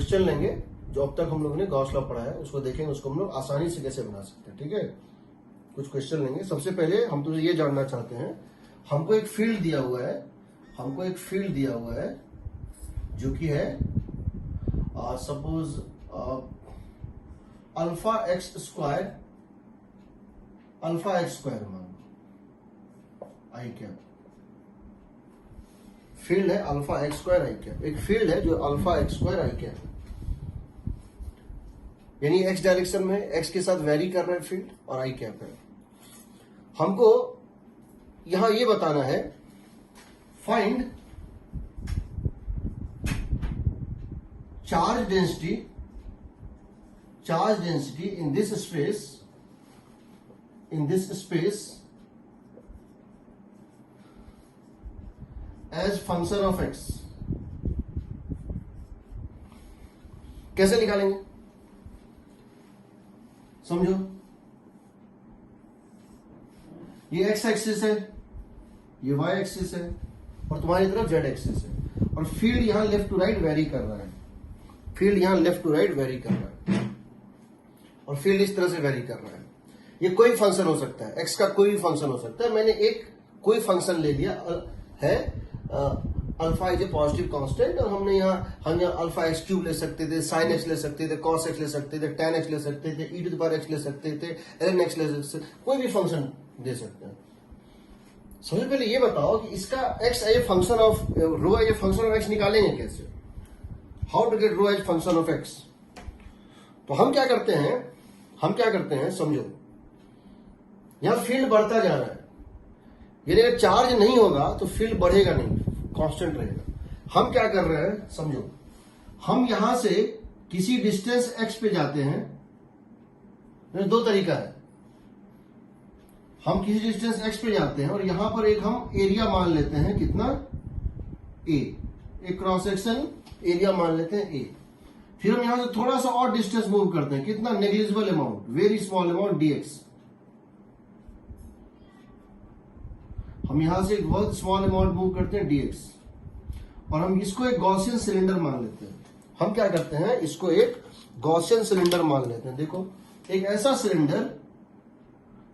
Question लेंगे जो अब तक हम लोगों ने गॉस लॉ पढ़ा है, उसको देखेंगे, उसको हम लोग आसानी से कैसे बना सकते हैं। ठीक है, कुछ क्वेश्चन लेंगे। सबसे पहले हम तुझे ये जानना चाहते हैं, हमको एक फील्ड दिया हुआ है, हमको एक फील्ड दिया हुआ है जो कि है सपोज अल्फा एक्स स्क्वायर मान लो आई कैप। फील्ड है अल्फा एक्स स्क्वायर आई कैप, एक फील्ड है जो अल्फा एक्स स्क्वायर आई कैप, यानी एक्स डायरेक्शन में एक्स के साथ वेरी कर रहा है फील्ड और आई कैप है। हमको यहां ये बताना है, find charge density in this space as function of x. कैसे निकालेंगे समझो, ये एक्स एक्सिस है, ये वाई एक्सिस है और तुम्हारी तरफ जेड एक्सिस है, और फील्ड यहां लेफ्ट टू राइट वेरी कर रहा है, फील्ड यहां लेफ्ट टू राइट वेरी कर रहा है और फील्ड इस तरह से वेरी कर रहा है। ये कोई फंक्शन हो सकता है, एक्स का कोई भी फंक्शन हो सकता है। मैंने एक कोई फंक्शन ले लिया है, alpha is a positive constant, और हम यहाँ अल्फा एक्स क्यूब ले सकते थे, साइन एक्स ले सकते थे, कॉस एक्स ले सकते थे, टेन एक्स ले सकते थे, ई टू द पावर एक्स ले सकते थे, एन एक्स ले सकते थे, कोई भी फंक्शन दे सकते हैं। सबसे पहले ये बताओ कि इसका x as a function of rho as a function of x निकालेंगे कैसे, how to get rho as function of x. तो हम क्या करते हैं समझो, यहां फील्ड बढ़ता जा रहा है, यानी अगर चार्ज नहीं होगा तो फील्ड बढ़ेगा नहीं, कांस्टेंट रहेगा। हम क्या कर रहे हैं समझो, हम यहां से किसी डिस्टेंस एक्स पे जाते हैं, दो तरीका है, हम किसी डिस्टेंस एक्स पे जाते हैं और यहां पर एक हम एरिया मान लेते हैं, कितना ए, एक क्रॉस सेक्शन एरिया मान लेते हैं ए। फिर हम यहां से थोड़ा सा और डिस्टेंस मूव करते हैं, कितना negligible amount, very small amount dx. हम यहां से एक बहुत स्मॉल अमाउंट मूव करते हैं डीएक्स, और हम इसको एक गॉसियन सिलेंडर मान लेते हैं। हम क्या करते हैं, इसको एक गॉसियन सिलेंडर मान लेते हैं। देखो, एक ऐसा सिलेंडर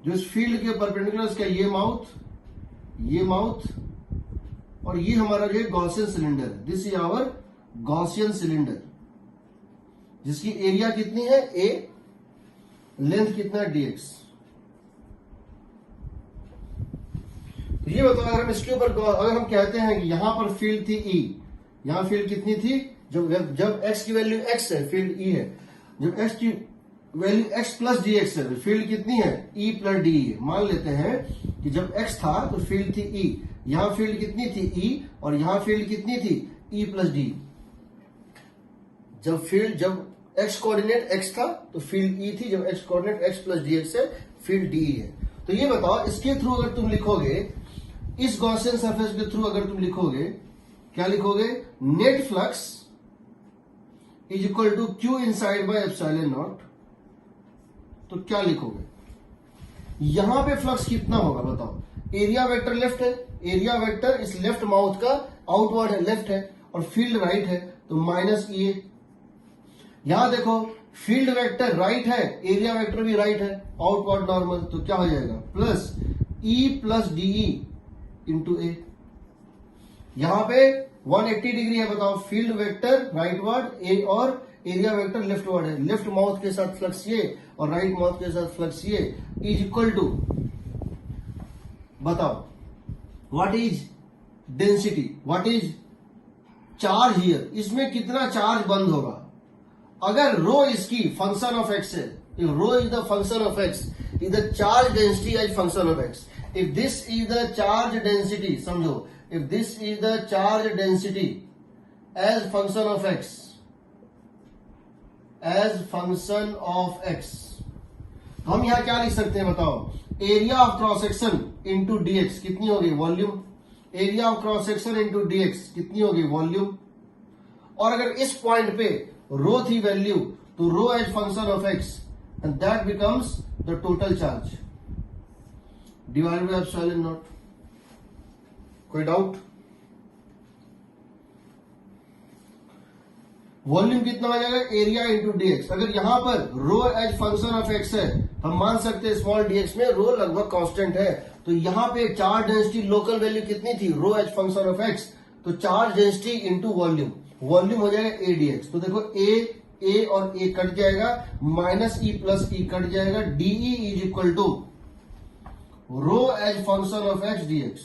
जो इस फील्ड के परपेंडिकुलर, इसका ये माउथ और ये हमारा जो गॉसियन सिलेंडर है, this is our Gaussian cylinder, जिसकी एरिया कितनी है ए, लेंथ कितना है डीएक्स। ये बताओ, अगर हम इसके ऊपर अगर हम कहते हैं कि यहां पर फील्ड थी ई, यहां फील्ड कितनी थी, जब एक्स की वैल्यू एक्स है फील्ड ई है, जब एक्स की value x plus D x है फील्ड कितनी है ई प्लस डी है। मान लेते हैं कि जब एक्स था तो फील्ड थी ई, यहां फील्ड कितनी थी ई, और यहां फील्ड कितनी थी ई प्लस डी। जब एक्स कोऑर्डिनेट एक्स था तो फील्ड ई थी, जब x coordinate x plus D x है फील्ड डी है। तो ये बताओ, इसके थ्रू अगर तुम लिखोगे, इस गॉसियन सरफेस के थ्रू अगर तुम लिखोगे, क्या लिखोगे, net flux is equal to q inside by epsilon nought. तो क्या लिखोगे, यहां पे फ्लक्स कितना होगा बताओ, एरिया वेक्टर लेफ्ट है, एरिया वेक्टर इस लेफ्ट माउथ का आउटवर्ड है, लेफ्ट है, और फील्ड राइट है, तो माइनस ई। यहां देखो, फील्ड वेक्टर राइट है, एरिया वेक्टर भी राइट है, आउटवर्ड नॉर्मल, तो क्या हो जाएगा plus E plus dE into A. यहां पे 180 डिग्री है, बताओ, फील्ड वेक्टर राइटवर्ड ए और एरिया वेक्टर लेफ्टवर्ड है, लेफ्ट माउथ के साथ फ्लक्स ये और राइट माउथ के साथ फ्लक्स ये, इज इक्वल टू, बताओ what is density, what is charge here, इसमें कितना चार्ज बंद होगा। अगर रो इसकी फंक्शन ऑफ एक्स है, if rho is the function of x, is the charge density as function of x. If this is the charge density, समझो, if this is the charge density as function of x, as function of x, तो हम यहां क्या लिख सकते हैं बताओ, area of cross section into dx कितनी होगी, volume, area of cross section into dx कितनी होगी, वॉल्यूम। और अगर इस पॉइंट पे रो थी वैल्यू, तो rho as function of x, and that becomes the total charge divided by epsilon naught. कोई डाउट? वॉल्यूम कितना हो जाएगा, एरिया इंटू डीएक्स। अगर यहां पर रो एज फंक्शन ऑफ एक्स है, हम मान सकते हैं स्मॉल डीएक्स में रो लगभग कांस्टेंट है, तो यहां पे चार्ज डेंसिटी लोकल वैल्यू कितनी थी, rho as function of x, तो charge density into volume, volume हो जाएगा ए डीएक्स। तो देखो ए और ए कट जाएगा, minus E plus E cut जाएगा, dE is equal to rho as function of x dx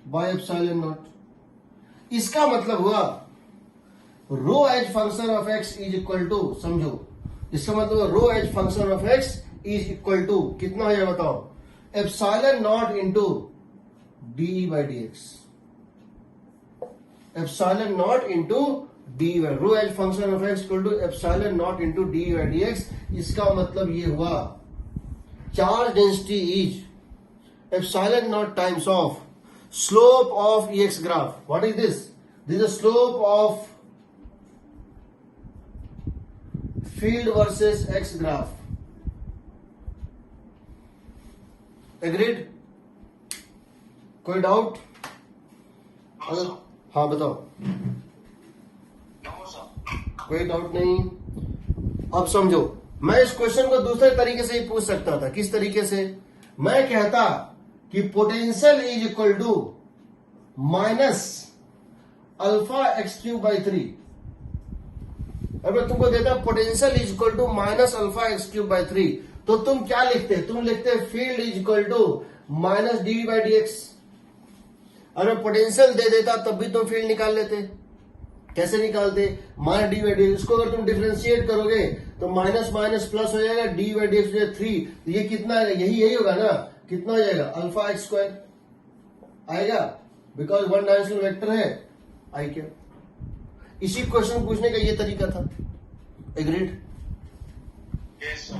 by epsilon naught. इसका मतलब हुआ rho as function of x is equal to, समझो इसका मतलब rho as function of x is equal to कितना हो जाएगा बताओ, epsilon not into dE by dx, epsilon not into d by, rho as function of x equal to epsilon not into d by dx. इसका मतलब ये हुआ charge density is epsilon not times of slope of x graph. What is this, this is slope of field versus x graph. Agreed, कोई doubt? हाँ बताओ, कोई doubt नहीं? अब समझो, मैं इस क्वेश्चन को दूसरे तरीके से ही पूछ सकता था। किस तरीके से? मैं कहता कि potential is equal to minus alpha x cube by 3। अगर तुमको देता potential is equal to minus alpha x cube by 3, तो तुम क्या लिखते? तुम लिखते field is equal to minus d by d x. अगर पोटेंशियल दे देता तब भी तुम फील्ड निकाल लेते। कैसे निकालते? Minus d by d x. इसको अगर तुम डिफरेंशिएट करोगे तो माइनस माइनस प्लस हो जाएगा, डी बाई डी एक्स हो जाएगा 3। तो ये कितना आएगा? यही होगा ना, कितना हो जाएगा? अल्फा एक्स स्क्वायर आएगा, बिकॉज वन डायमेंशनल वेक्टर है आई क्या। इसी क्वेश्चन पूछने का ये तरीका था। एग्रीड? Yes,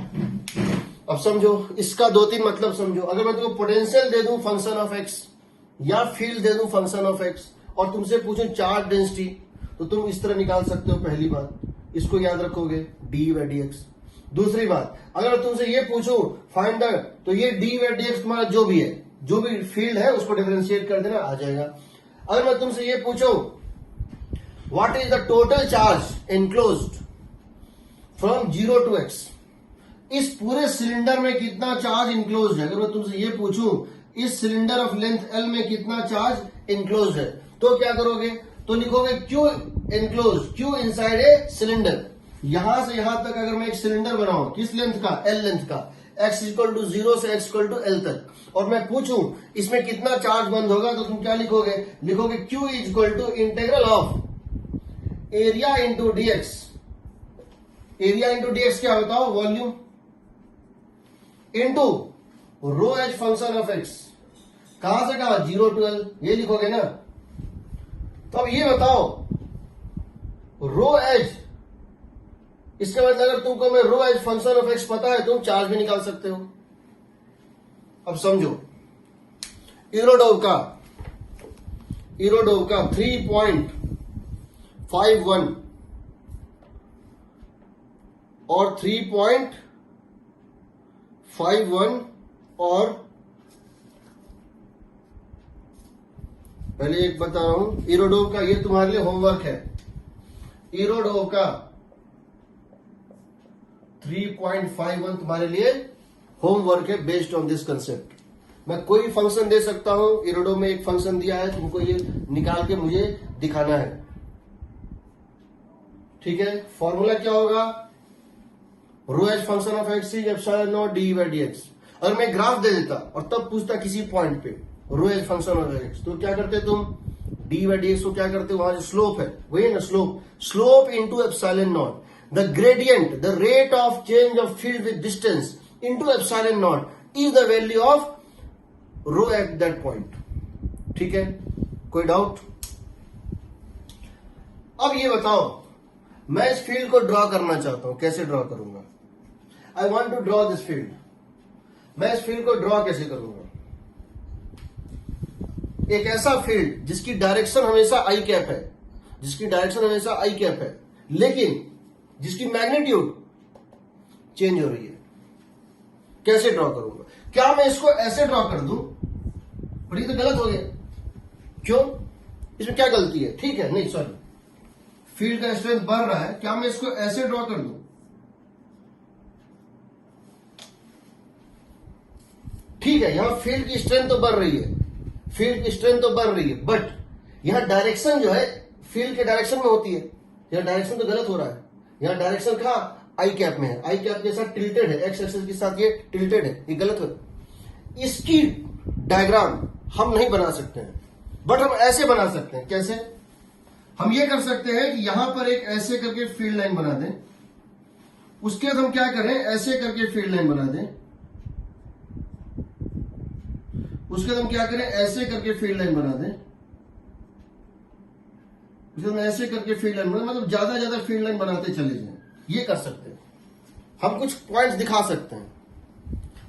अब समझो, इसका 2-3 मतलब समझो। अगर मैं तुमको पोटेंशियल दे दूं फंक्शन ऑफ एक्स या फील्ड दे दूं फंक्शन ऑफ एक्स और तुमसे पूछूं चार्ज डेंसिटी, तो तुम इस तरह निकाल सकते हो। पहली बात, इसको याद रखोगे, डी बाई डी एक्स। दूसरी बात, अगर तुमसे ये पूछूं फाइंड द, तो ये डी बाई डी एक्स तुम्हारा जो भी है, जो भी फील्ड है उसको डिफरेंशिएट कर देना, आ जाएगा। अगर मैं तुमसे ये पूछूं what is the total charge enclosed from 0 to x, इस पूरे सिलेंडर में कितना चार्ज इंक्लोज है, अगर मैं तुमसे ये पूछूं इस सिलेंडर ऑफ लेंथ L में कितना चार्ज इंक्लोज है, तो क्या करोगे? तो लिखोगे Q enclose, Q inside a cylinder. यहां से यहां तक अगर मैं एक सिलेंडर बनाऊं, किस लेंथ का? L लेंथ का, x इक्वल टू 0 से x इक्वल टू L तक, और मैं पूछूं इसमें कितना चार्ज बंद होगा, तो तुम क्या लिखोगे? लिखोगे Q is equal to integral of area into dx. Area into dx क्या बताओ? Volume into rho as function of x. कहां से कहा? 0 टू L, ये लिखोगे ना। तो अब ये बताओ रो एज, इसके बाद अगर तुमको मैं रो एज फंक्शन ऑफ एक्स पता है, तुम चार्ज भी निकाल सकते हो। अब समझो, इरोडोव का 3.51 और 3.51 और पहले एक बता रहा हूं, इरोडोव का, ये तुम्हारे लिए होमवर्क है। इरोडोव का 3.51 तुम्हारे लिए होमवर्क है बेस्ड ऑन दिस कंसेप्ट। मैं कोई फंक्शन दे सकता हूं, इरोडोव में एक फंक्शन दिया है, तुमको ये निकाल के मुझे दिखाना है। ठीक है, फॉर्मूला क्या होगा? Rho as function of x is epsilon naught d by d x. अगर मैं ग्राफ दे देता और तब पूछता किसी पॉइंट पे रो एज फंक्शन ऑफ एक्स, तो क्या करते तुम? डी बाई डी एक्स को क्या करते? वहां जो स्लोप है वही है ना, slope into epsilon nought, the gradient, the rate of change of field with distance into epsilon not is the value of rho at that point. ठीक है, कोई डाउट? अब ये बताओ, मैं इस फील्ड को ड्रॉ करना चाहता हूं, कैसे ड्रॉ करूंगा? I want to draw this field. मैं इस फील्ड को ड्रॉ कैसे करूंगा? एक ऐसा फील्ड जिसकी डायरेक्शन हमेशा आई कैप है, जिसकी डायरेक्शन हमेशा आई कैप है, लेकिन जिसकी मैग्नीट्यूड चेंज हो रही है। कैसे ड्रॉ करूंगा? क्या मैं इसको ऐसे ड्रॉ कर दूं? पर ये तो गलत हो गया। क्यों? इसमें क्या गलती है? ठीक है, नहीं सॉरी, फील्ड का स्ट्रेंथ बढ़ रहा है, क्या मैं इसको ऐसे ड्रॉ कर दूं? ठीक है, यहां फील्ड की स्ट्रेंथ तो बढ़ रही है, फील्ड की स्ट्रेंथ तो बढ़ रही है, बट यहां डायरेक्शन जो है फील्ड के डायरेक्शन में होती है, यहां डायरेक्शन तो गलत हो रहा है। यहां डायरेक्शन कहां? आई कैप में है, आई कैप के साथ टिल्टेड है, एक्स एक्सिस के साथ ये टिल्टेड है, ये गलत है। इसकी डायग्राम हम नहीं बना सकते हैं, बट हम ऐसे बना सकते हैं। कैसे? हम ये कर सकते हैं कि यहां पर एक ऐसे करके फील्ड लाइन बना दें, उसके बाद हम क्या करें, ऐसे करके फील्ड लाइन बना दें, उसके बाद हम क्या करें, ऐसे करके फील्ड लाइन बना दें, उसके बाद ऐसे करके फील्ड लाइन बना, मतलब ज्यादा फील्ड लाइन बनाते चले जाएं। ये कर सकते हैं, हम कुछ पॉइंट्स दिखा सकते हैं,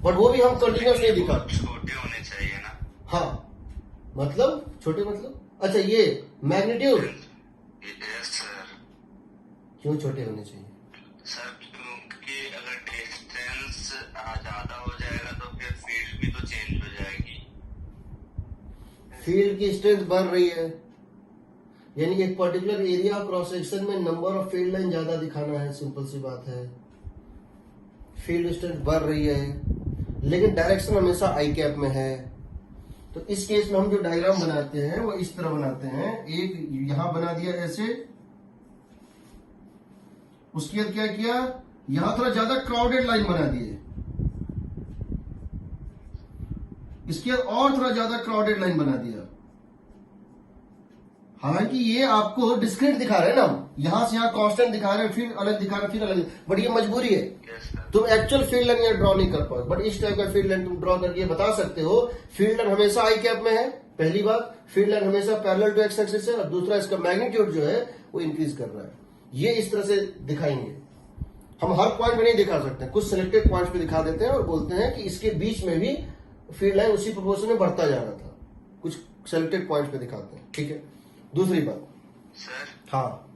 बट वो भी हम कंटिन्यूस नहीं दिखाते। छोटे होने चाहिए ना? हाँ, मतलब छोटे मतलब, अच्छा ये मैग्नीट्यूड यस सर। क्यों छोटे होने चाहिए? सर क्योंकि अगर डिस्टेंस ज्यादा हो जाएगा तो फिर फील्ड भी तो चेंज हो जाएगी। फील्ड की स्ट्रेंथ बढ़ रही है, यानी एक पर्टिकुलर एरिया क्रॉस सेक्शन में नंबर ऑफ फील्ड लाइन ज्यादा दिखाना है, सिंपल सी बात है। फील्ड स्ट्रेंथ बढ़ रही है, लेकिन डायरेक्शन हमेशा आई कैप में है। तो इस केस में हम जो डायग्राम बनाते हैं वो इस तरह बनाते हैं, एक यहां बना दिया ऐसे, उसके बाद क्या किया, यहां थोड़ा ज्यादा क्राउडेड लाइन बना दिए, इसके बाद और थोड़ा ज्यादा क्राउडेड लाइन बना दिया। हालांकि ये आपको डिस्क्रीट दिखा रहे हैं ना, यहां से यहां कांस्टेंट दिखा रहे हैं, फिर अलग दिखा रहे हैं, फिर अलग, बट ये मजबूरी है। Yes sir. तुम एक्चुअल फील्ड लाइन यहाँ ड्रॉ नहीं कर पाओ, बट इस टाइप का फील्ड लाइन तुम ड्रॉ करके बता सकते हो। फील्ड लाइन हमेशा आई कैप में है, पहली बात, फील्ड लाइन हमेशा पैरेलल टू एक्स एक्सिस है, और दूसरा इसका मैग्नीट्यूड जो है वो इंक्रीज कर रहा है। ये इस तरह से दिखाएंगे। हम हर पॉइंट में नहीं दिखा सकते, कुछ सिलेक्टेड पॉइंट्स पे दिखा देते हैं और बोलते हैं कि इसके बीच में भी फील्ड लाइन उसी प्रोपोर्शन में बढ़ता जा रहा था, कुछ सिलेक्टेड पॉइंट्स पे दिखाते हैं। ठीक है, दूसरी बात सर हाँ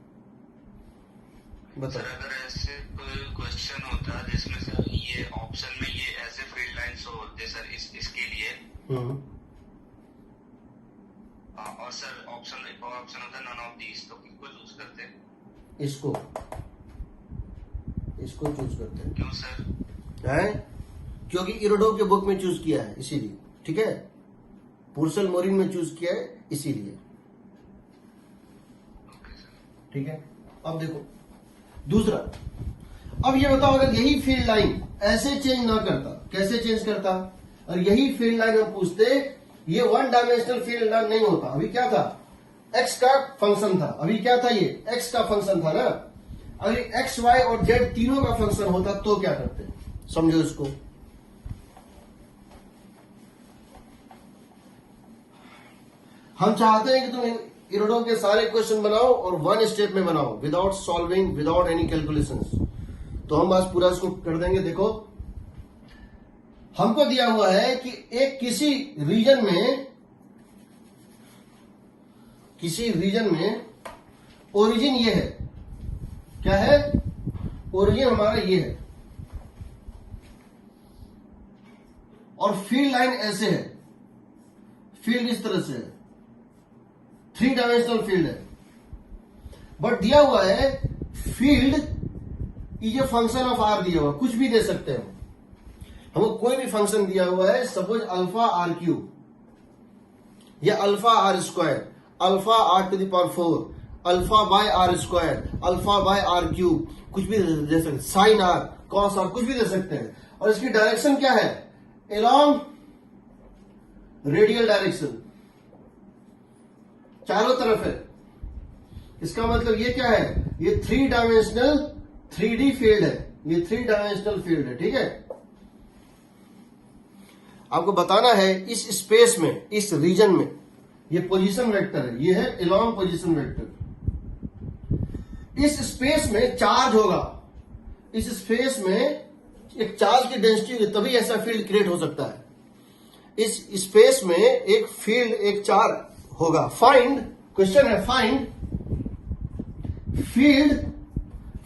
बताओ। सर अगर ऐसे कोई क्वेश्चन होता जिसमें सर ये ऑप्शन में ये ऐसे फील्ड लाइंस होते सर इसके लिए, और सर ऑप्शन एक और ऑप्शन होता है नन ऑफ दीज, तो किसको चूज करते हैं? इसको चूज करते हैं। क्यों सर? है क्योंकि इरोडोव के बुक में चूज किया है इसीलिए। ठीक है, पुर्सेल मोरिन में चूज किया है इसीलिए। ठीक है, अब देखो दूसरा, अब ये बताओ अगर यही फील्ड लाइन ऐसे चेंज ना करता, कैसे चेंज करता? और यही फील्ड लाइन हम पूछते, ये वन डायमेंशनल फील्ड लाइन नहीं होता। अभी क्या था, एक्स का फंक्शन था, अभी क्या था, ये एक्स का फंक्शन था ना। अगर एक्स वाई और जेड तीनों का फंक्शन होता तो क्या करते, समझो इसको। हम चाहते हैं कि तुम इरोडोव के सारे क्वेश्चन बनाओ और वन स्टेप में बनाओ, without solving, without any calculations. तो हम आज पूरा इसको कर देंगे। देखो, हमको दिया हुआ है कि एक किसी रीजन में ओरिजिन ये है, क्या है, ओरिजिन हमारा ये है, और फील्ड लाइन ऐसे है, फील्ड इस तरह से है, 3 डायमेंशनल फील्ड है। बट दिया हुआ है फील्ड, ये फंक्शन ऑफ आर दिया हुआ, कुछ भी दे सकते हैं हमको, कोई भी फंक्शन दिया हुआ है, सपोज अल्फा आर क्यूब, या alpha r square, alpha r to the power 4, alpha by r square, alpha by r cube, कुछ भी दे सकते हैं, साइन आर, कॉस आर, कुछ भी दे सकते हैं। और इसकी डायरेक्शन क्या है, एलॉन्ग रेडियल डायरेक्शन, चारों तरफ है। इसका मतलब ये क्या है, ये 3 डायमेंशनल 3D फील्ड है, ये 3 डायमेंशनल फील्ड है। ठीक है, आपको बताना है इस स्पेस में, इस रीजन में, ये पोजीशन वेक्टर है, ये है एलॉन्ग पोजीशन वेक्टर। इस स्पेस में चार्ज होगा, इस स्पेस में एक चार्ज की डेंसिटी होगी, तभी ऐसा फील्ड क्रिएट हो सकता है। इस स्पेस में एक फील्ड, एक चार्ज होगा। फाइंड, क्वेश्चन है find field,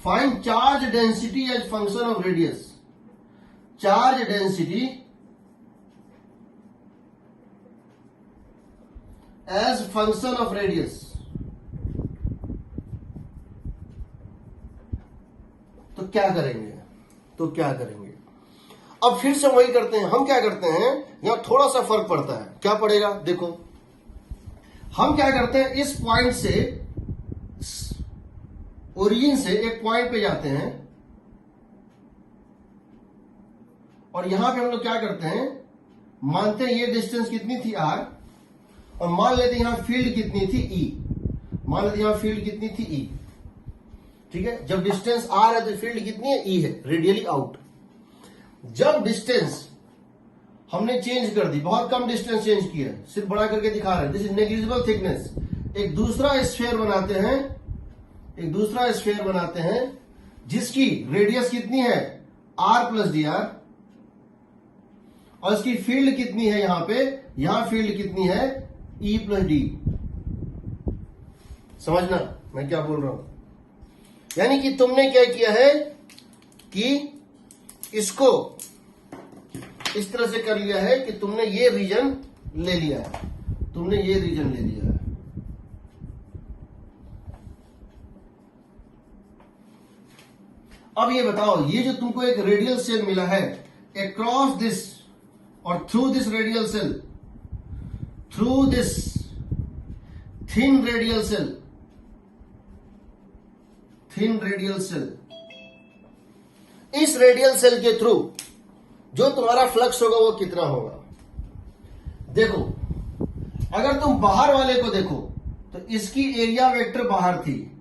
find charge density as function of radius, charge density as function of radius. तो क्या करेंगे, अब फिर से वही करते हैं। हम क्या करते हैं, यहां थोड़ा सा फर्क पड़ता है। क्या पड़ेगा, देखो हम क्या करते हैं, इस पॉइंट से, ओरिजिन से एक पॉइंट पे जाते हैं और यहां पे हम लोग क्या करते हैं, मानते हैं ये डिस्टेंस कितनी थी r, और मान लेते हैं यहां फील्ड कितनी थी E, मान लेते हैं यहां फील्ड कितनी थी E, ठीक है। जब डिस्टेंस r है तो फील्ड कितनी है, E है, रेडियली आउट। जब डिस्टेंस हमने चेंज कर दी, बहुत कम डिस्टेंस चेंज किया, सिर्फ बड़ा करके दिखा रहे हैं, दिस इज नेग्लिजिबल थिकनेस, एक दूसरा स्फीयर बनाते हैं, जिसकी रेडियस कितनी है r प्लस डी आर, और इसकी फील्ड कितनी है, यहां फील्ड कितनी है, E प्लस डी। समझना मैं क्या बोल रहा हूं, यानी कि तुमने क्या किया है कि इसको इस तरह से कर लिया है कि तुमने ये रीजन ले लिया है, अब ये बताओ, ये जो तुमको एक रेडियल सेल मिला है, अक्रॉस दिस और through this radial cell, through this thin radial cell, इस रेडियल सेल के थ्रू जो तुम्हारा फ्लक्स होगा वो कितना होगा। देखो अगर तुम बाहर वाले को देखो तो इसकी एरिया वेक्टर बाहर थी,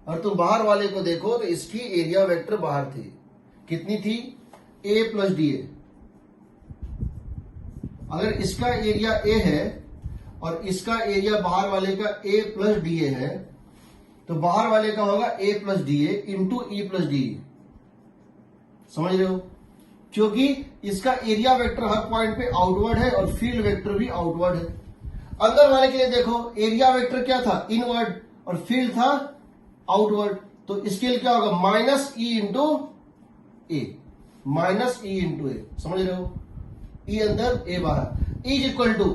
और तुम बाहर वाले को देखो तो इसकी एरिया वेक्टर बाहर थी, कितनी थी, A प्लस डी ए। अगर इसका एरिया A है और इसका एरिया बाहर वाले का A प्लस डी ए है, तो बाहर वाले का होगा A plus d a into E plus d ए। समझ रहे हो, क्योंकि इसका एरिया वेक्टर हर पॉइंट पे आउटवर्ड है और फील्ड वेक्टर भी आउटवर्ड है। अंदर वाले के लिए देखो, एरिया वेक्टर क्या था, इनवर्ड, और फील्ड था आउटवर्ड, तो इसके लिए क्या होगा, माइनस ई इंटू ए, समझ रहे हो, E अंदर ए बाहर, इज इक्वल टू,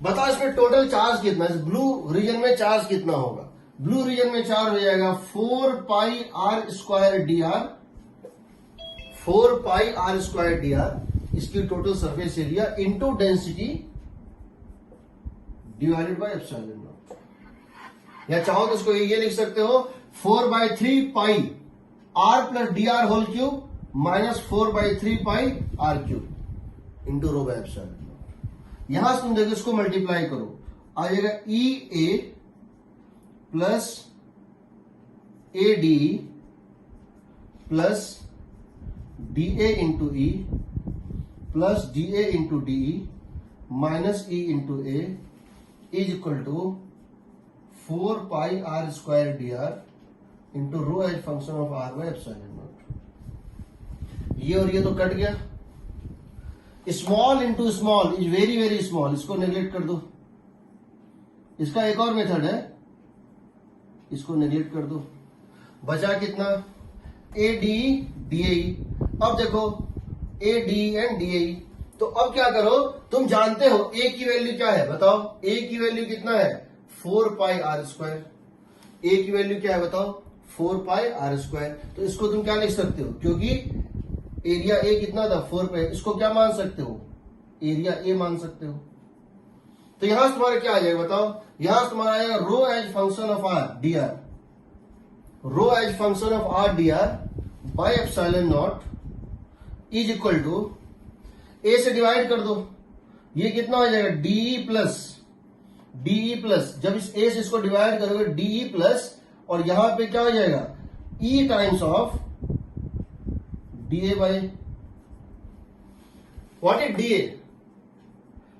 बताओ इसमें टोटल चार्ज कितना है, ब्लू रीजन में चार्ज कितना होगा। ब्लू रीजन में चार्ज हो जाएगा 4 pi r square d r, 4 pi r square d r, इसकी total surface area into density divided by epsilon naught. या चाहो तो इसको ये लिख सकते हो 4/3 pi r plus d r whole cube minus 4/3 pi r cube into rho by epsilon naught. यहां से तुम देखो इसको मल्टीप्लाई करो, आ जाएगा e a plus a d plus d a into E plus d a into d minus e into a is equal to 4 pi r square d r into rho as function of r by epsilon nought. ये और ये तो cut गया, small into small is very very small, इसको neglect कर दो। इसका एक और मेथड है, इसको नेग्लेक्ट कर दो, बचा कितना, ए डी डी ए। अब देखो A D and D A, तो अब क्या करो, तुम जानते हो ए की वैल्यू क्या है, बताओ ए की वैल्यू कितना है, 4 पाई आर स्क्वायर। ए की वैल्यू क्या है बताओ, 4 पाई आर स्क्वायर। तो इसको तुम क्या लिख सकते हो, क्योंकि एरिया ए कितना था 4 पाई, इसको क्या मान सकते हो, एरिया ए मान सकते हो। तो यहां से तुम्हारा क्या आ जाएगा बताओ, यहां से तुम्हारा आएगा rho as function of r d r, rho as function of r d r by epsilon not is equal to, a से डिवाइड कर दो, ये कितना हो जाएगा डीई प्लस, जब इस ए से इसको डिवाइड करोगे डीई प्लस, और यहां पे क्या हो जाएगा e times of d a by, what is d a.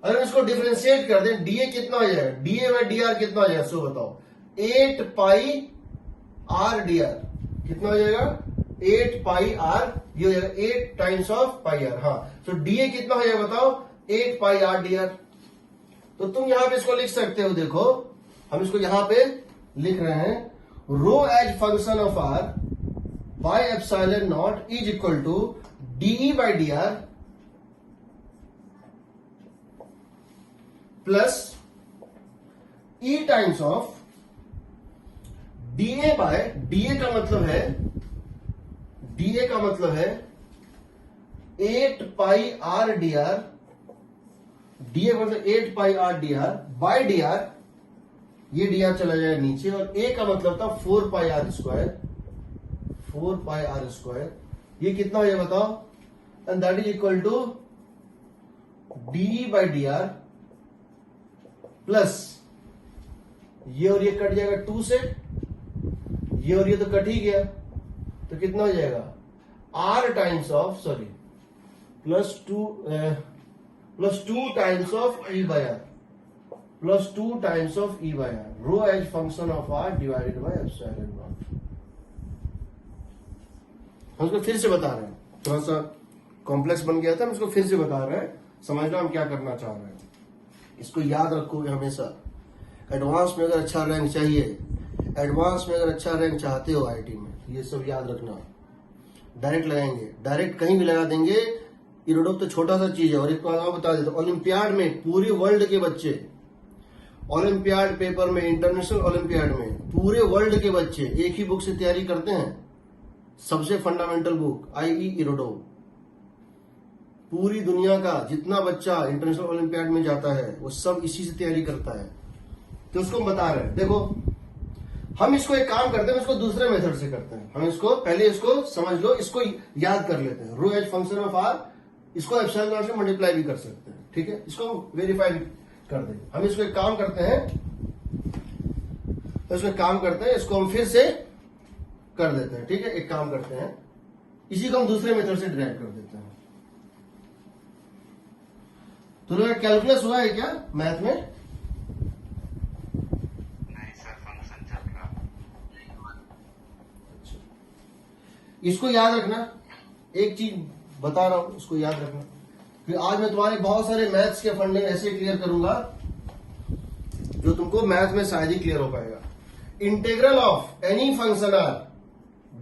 अगर इसको डिफरेंशिएट कर दें, डीए कितना हो जाएगा, डीए बाय डी आर कितना हो जाएगा, सो बताओ 8 पाई आर डी आर, कितना हो जाएगा 8 पाई आर, ये हो जाएगा 8 टाइम्स ऑफ पाई आर। हाँ, तो डीए कितना हो जाएगा बताओ, 8 पाई आर डी आर। तो तुम यहां पे इसको लिख सकते हो, देखो हम इसको यहां पे लिख रहे हैं, rho as function of r by epsilon not is equal to d e by d r plus e times of d a by d a का मतलब है 8 pi r d r, d a मतलब 8 pi r d r by d r, ये d r चला जाए नीचे, और a का मतलब था 4 pi r square, 4 pi r square, ये कितना हो जाए बताओ, and that is equal to d by d r plus ये और ये कट जाएगा 2 से, ये और ये तो कट ही गया, तो कितना हो जाएगा r times of sorry plus 2 times of e by r, plus 2 times of e by r, rho as function of r divided by epsilon nought. हम इसको फिर से बता रहे हैं, थोड़ा सा कॉम्प्लेक्स बन गया था, हम इसको फिर से बता रहे हैं, समझ लो हम क्या करना चाह रहे हैं। इसको याद रखोगे हमेशा, एडवांस में अगर अच्छा रैंक चाहिए, एडवांस में अगर अच्छा रैंक चाहते हो आईटी में, ये सब याद रखना। डायरेक्ट लगाएंगे, डायरेक्ट कहीं भी लगा देंगे, इरोडोप तो छोटा सा चीज है। और एक बात बता देता हूं, ओलंपियाड में पूरे वर्ल्ड के बच्चे, ओलंपियाड पेपर में, इंटरनेशनल ओलंपियाड में पूरे वर्ल्ड के बच्चे एक ही बुक से तैयारी करते हैं, सबसे फंडामेंटल बुक आईई इरोडोप। पूरी दुनिया का जितना बच्चा इंटरनेशनल ओलंपियाड में जाता है वो सब इसी से तैयारी करता है। तो उसको बता रहे हैं, देखो हम इसको एक काम करते हैं, इसको दूसरे मेथड से करते हैं। हम इसको पहले इसको समझ लो, इसको याद कर लेते हैं। Rho as function of are, इसको एप्सिलॉन नॉट से मल्टीप्लाई भी कर सकते हैं, ठीक है, इसको हम वेरीफाई कर देंगे। हम इसको एक काम करते हैं, इसको हम फिर से कर देते हैं, ठीक है। एक काम करते हैं, इसी को हम दूसरे मेथड से ड्राइव कर देते हैं। तो कैलकुलस हुआ है क्या मैथ में? नहीं सर, फंक्शन चल रहा। इसको याद रखना, एक चीज बता रहा हूं, इसको याद रखना कि आज मैं तुम्हारे बहुत सारे मैथ्स के फंडे ऐसे क्लियर करूंगा जो तुमको मैथ में शायद ही क्लियर हो पाएगा। Integral of any function r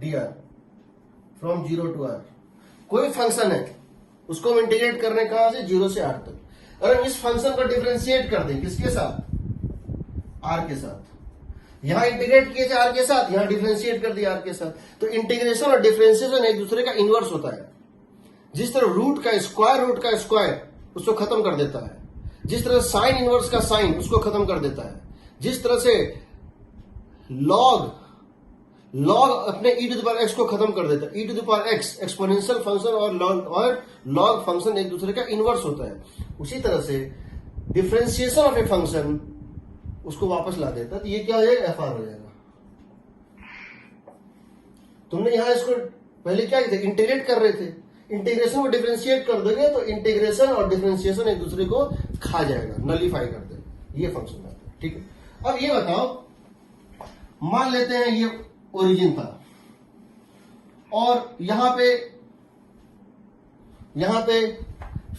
d r from 0 to आर, कोई फंक्शन है उसको हम इंटीग्रेट करने कहां से, 0 से r तक। अगर हम इस फंक्शन को डिफरेंशिएट कर दें, किसके साथ, r के साथ, यहां इंटीग्रेट किए थे r के साथ, यहां डिफरेंशिएट कर दिया r के साथ, तो इंटीग्रेशन और डिफरेंशिएशन एक दूसरे का इनवर्स होता है। जिस तरह रूट का स्क्वायर उसको खत्म कर देता है, जिस तरह साइन इनवर्स का साइन उसको खत्म कर देता है, जिस तरह से लॉग अपने e to the power x को खत्म कर देता है, e to the power x exponential function और लॉग फंक्शन एक दूसरे का इनवर्स होता है। उसी तरह से डिफरेंशिएशन ऑफ ए फंक्शन उसको वापस ला देता है, तो ये क्या हो जाएगा, एफ आर हो जाएगा। तुमने यहां इसको पहले क्या किया, इंटीग्रेट कर रहे थे, इंटीग्रेशन को डिफरेंशिएट कर दोगे तो इंटीग्रेशन और डिफरेंशिएशन एक दूसरे को खा जाएगा, नलीफाई कर देगा, ये फंक्शन आता है, ठीक है। अब ये बताओ, मान लेते हैं ये ओरिजिन था और यहां पे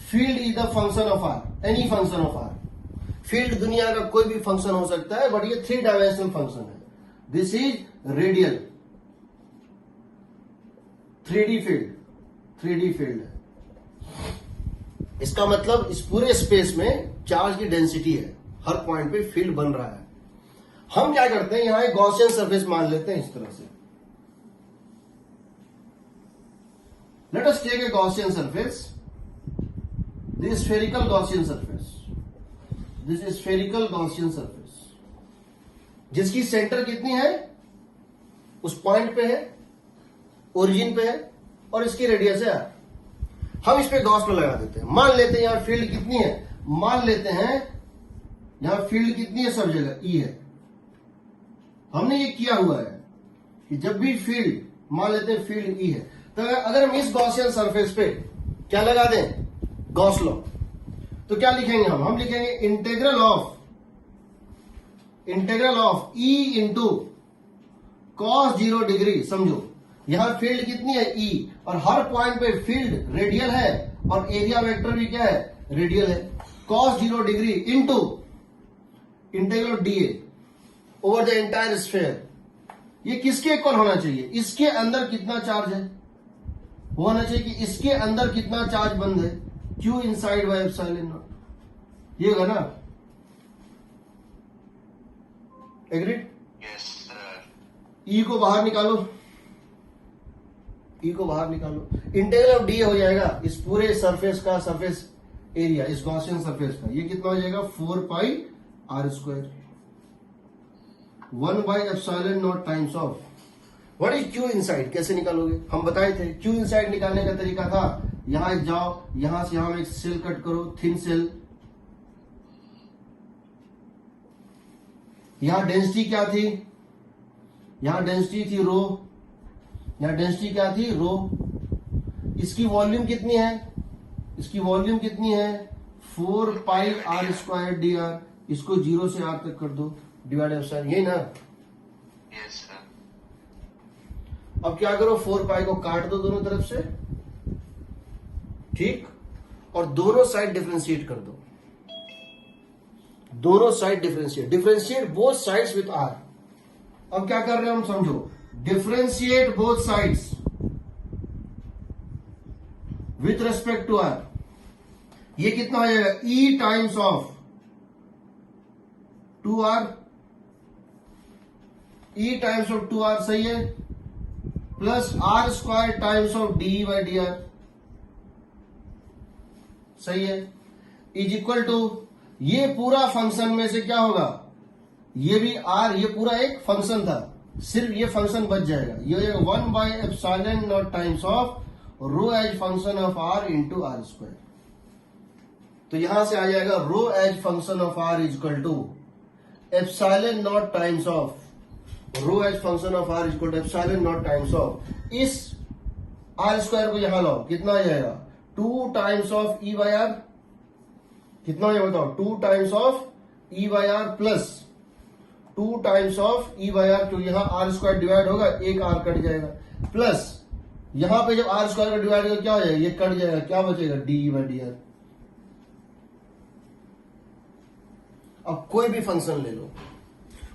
field is the function of r, any function of r. Field दुनिया का कोई भी फंक्शन हो सकता है, बट ये 3 डायमेंशनल फंक्शन है। This is radial 3D field है। इसका मतलब इस पूरे स्पेस में चार्ज की डेंसिटी है, हर पॉइंट पे फील्ड बन रहा है। हम क्या करते हैं, यहां एक गॉसियन सरफेस मान लेते हैं इस तरह से। Let us take a Gaussian surface, this spherical Gaussian surface, this is spherical Gaussian surface, जिसकी सेंटर कितनी है, उस पॉइंट पे है, ओरिजिन पे है, और इसकी रेडियस है। हम इस पे गॉस लॉ लगा देते हैं। मान लेते हैं यहां फील्ड कितनी है, मान लेते हैं यहां फील्ड कितनी है, सब जगह ई है। हमने ये किया हुआ है कि जब भी फील्ड, मान लेते हैं फील्ड ई है, तो अगर हम इस गॉसियन सरफेस पे क्या लगा दें, गॉस लॉ, तो क्या लिखेंगे हम लिखेंगे integral of E into cos 0 degree. समझो यहां फील्ड कितनी है, ई, और हर पॉइंट पे फील्ड रेडियल है और एरिया वेक्टर भी क्या है, रेडियल है। Cos 0 degree into integral of DA over the entire sphere. ये किसके इक्वल होना चाहिए, इसके अंदर कितना चार्ज है, वो होना चाहिए कि इसके अंदर कितना चार्ज बंद है, Q inside by epsilon nought. ये होगा ना, एग्रीड? Yes sir. ई को बाहर निकालो, ई को बाहर निकालो, इंटीग्रल ऑफ डी हो जाएगा इस पूरे सरफेस का सरफेस एरिया, इस गॉसियन सरफेस का, ये कितना हो जाएगा 4 pi r square 1 by epsilon not times of what is q inside. कैसे निकालोगे, हम बताए थे क्यू इनसाइड निकालने का तरीका था, यहां जाओ, यहां से यहां में एक सेल कट करो, थिन सेल, यहां डेंसिटी क्या थी, यहां डेंसिटी थी रो, यहां डेंसिटी क्या थी रो, इसकी वॉल्यूम कितनी है, इसकी वॉल्यूम कितनी है 4 pi r square d are, इसको 0 से r तक कर दो डिवाइड एप्सिलॉन, यही ना। Yes sir. अब क्या करो 4 पाई को काट दो दोनों तरफ से, ठीक, और दोनों साइड डिफरेंशिएट कर दो, दोनों side differentiate both sides with r. अब क्या कर रहे हैं हम समझो, differentiate both sides with respect to r, ये कितना हो जाएगा e times of 2r, e times of 2r सही है, plus r square times of d by d r सही है, इज इक्वल टू, ये पूरा फंक्शन में से क्या होगा, ये भी आर, ये पूरा एक फंक्शन था, सिर्फ ये फंक्शन बच जाएगा, ये हो जाएगा 1 by epsilon not times of rho as function of r into r square. तो यहां से आ जाएगा rho as function of r is equal to epsilon not times of, rho as function of r is equal to epsilon not times of, इस r square को यहां लाओ, कितना आ जाएगा 2 times of e by r, कितना हो जाएगा बताओ 2 times of e by are plus 2 times of e by r, तो यहां आर स्क्वायर डिवाइड होगा, एक आर कट जाएगा, प्लस यहां पे जब आर स्क्वायर का डिवाइड होगा क्या हो जाएगा, ये कट जाएगा, क्या बचेगा डी बाई डी आर। अब कोई भी फंक्शन ले लो,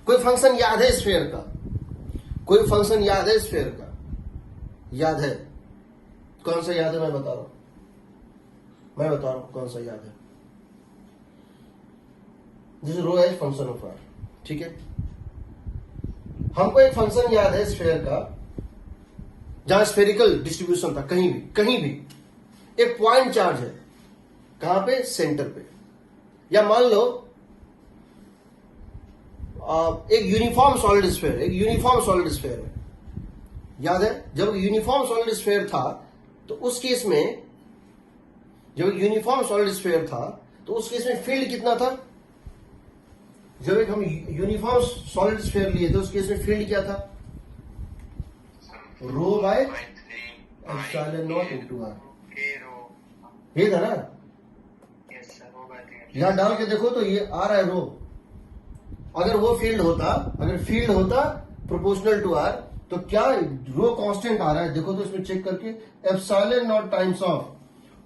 कोई फंक्शन याद है स्फीयर का, कोई फंक्शन याद है स्फीयर का, याद है, कौन सा याद है मैं बता रहा हूं, मैं बता रहा हूं कौन सा याद है, this rho as function of r, ठीक है। हमको एक फंक्शन याद है स्फीयर का, जहां स्फेरिकल डिस्ट्रीब्यूशन था, कहीं भी एक पॉइंट चार्ज है, कहां पे, सेंटर पे, या मान लो एक यूनिफॉर्म सॉलिड स्फीयर, एक यूनिफॉर्म सॉलिड स्फीयर है, याद है जब यूनिफॉर्म सॉलिड स्फीयर था तो उस केस में, जब यूनिफॉर्म सॉलिड स्फीयर था तो उस केस में फील्ड कितना था, जब एक हम यूनिफॉर्म सॉलिड स्फीयर लिए थे उस केस में फील्ड क्या था, rho by epsilon not into r, ये था ना। यहां डाल के देखो तो ये आ रहा है रो, अगर वो फील्ड होता, अगर फील्ड होता प्रोपोर्शनल टू आर तो क्या रो कांस्टेंट आ रहा है, देखो तो इसमें चेक करके, epsilon not times of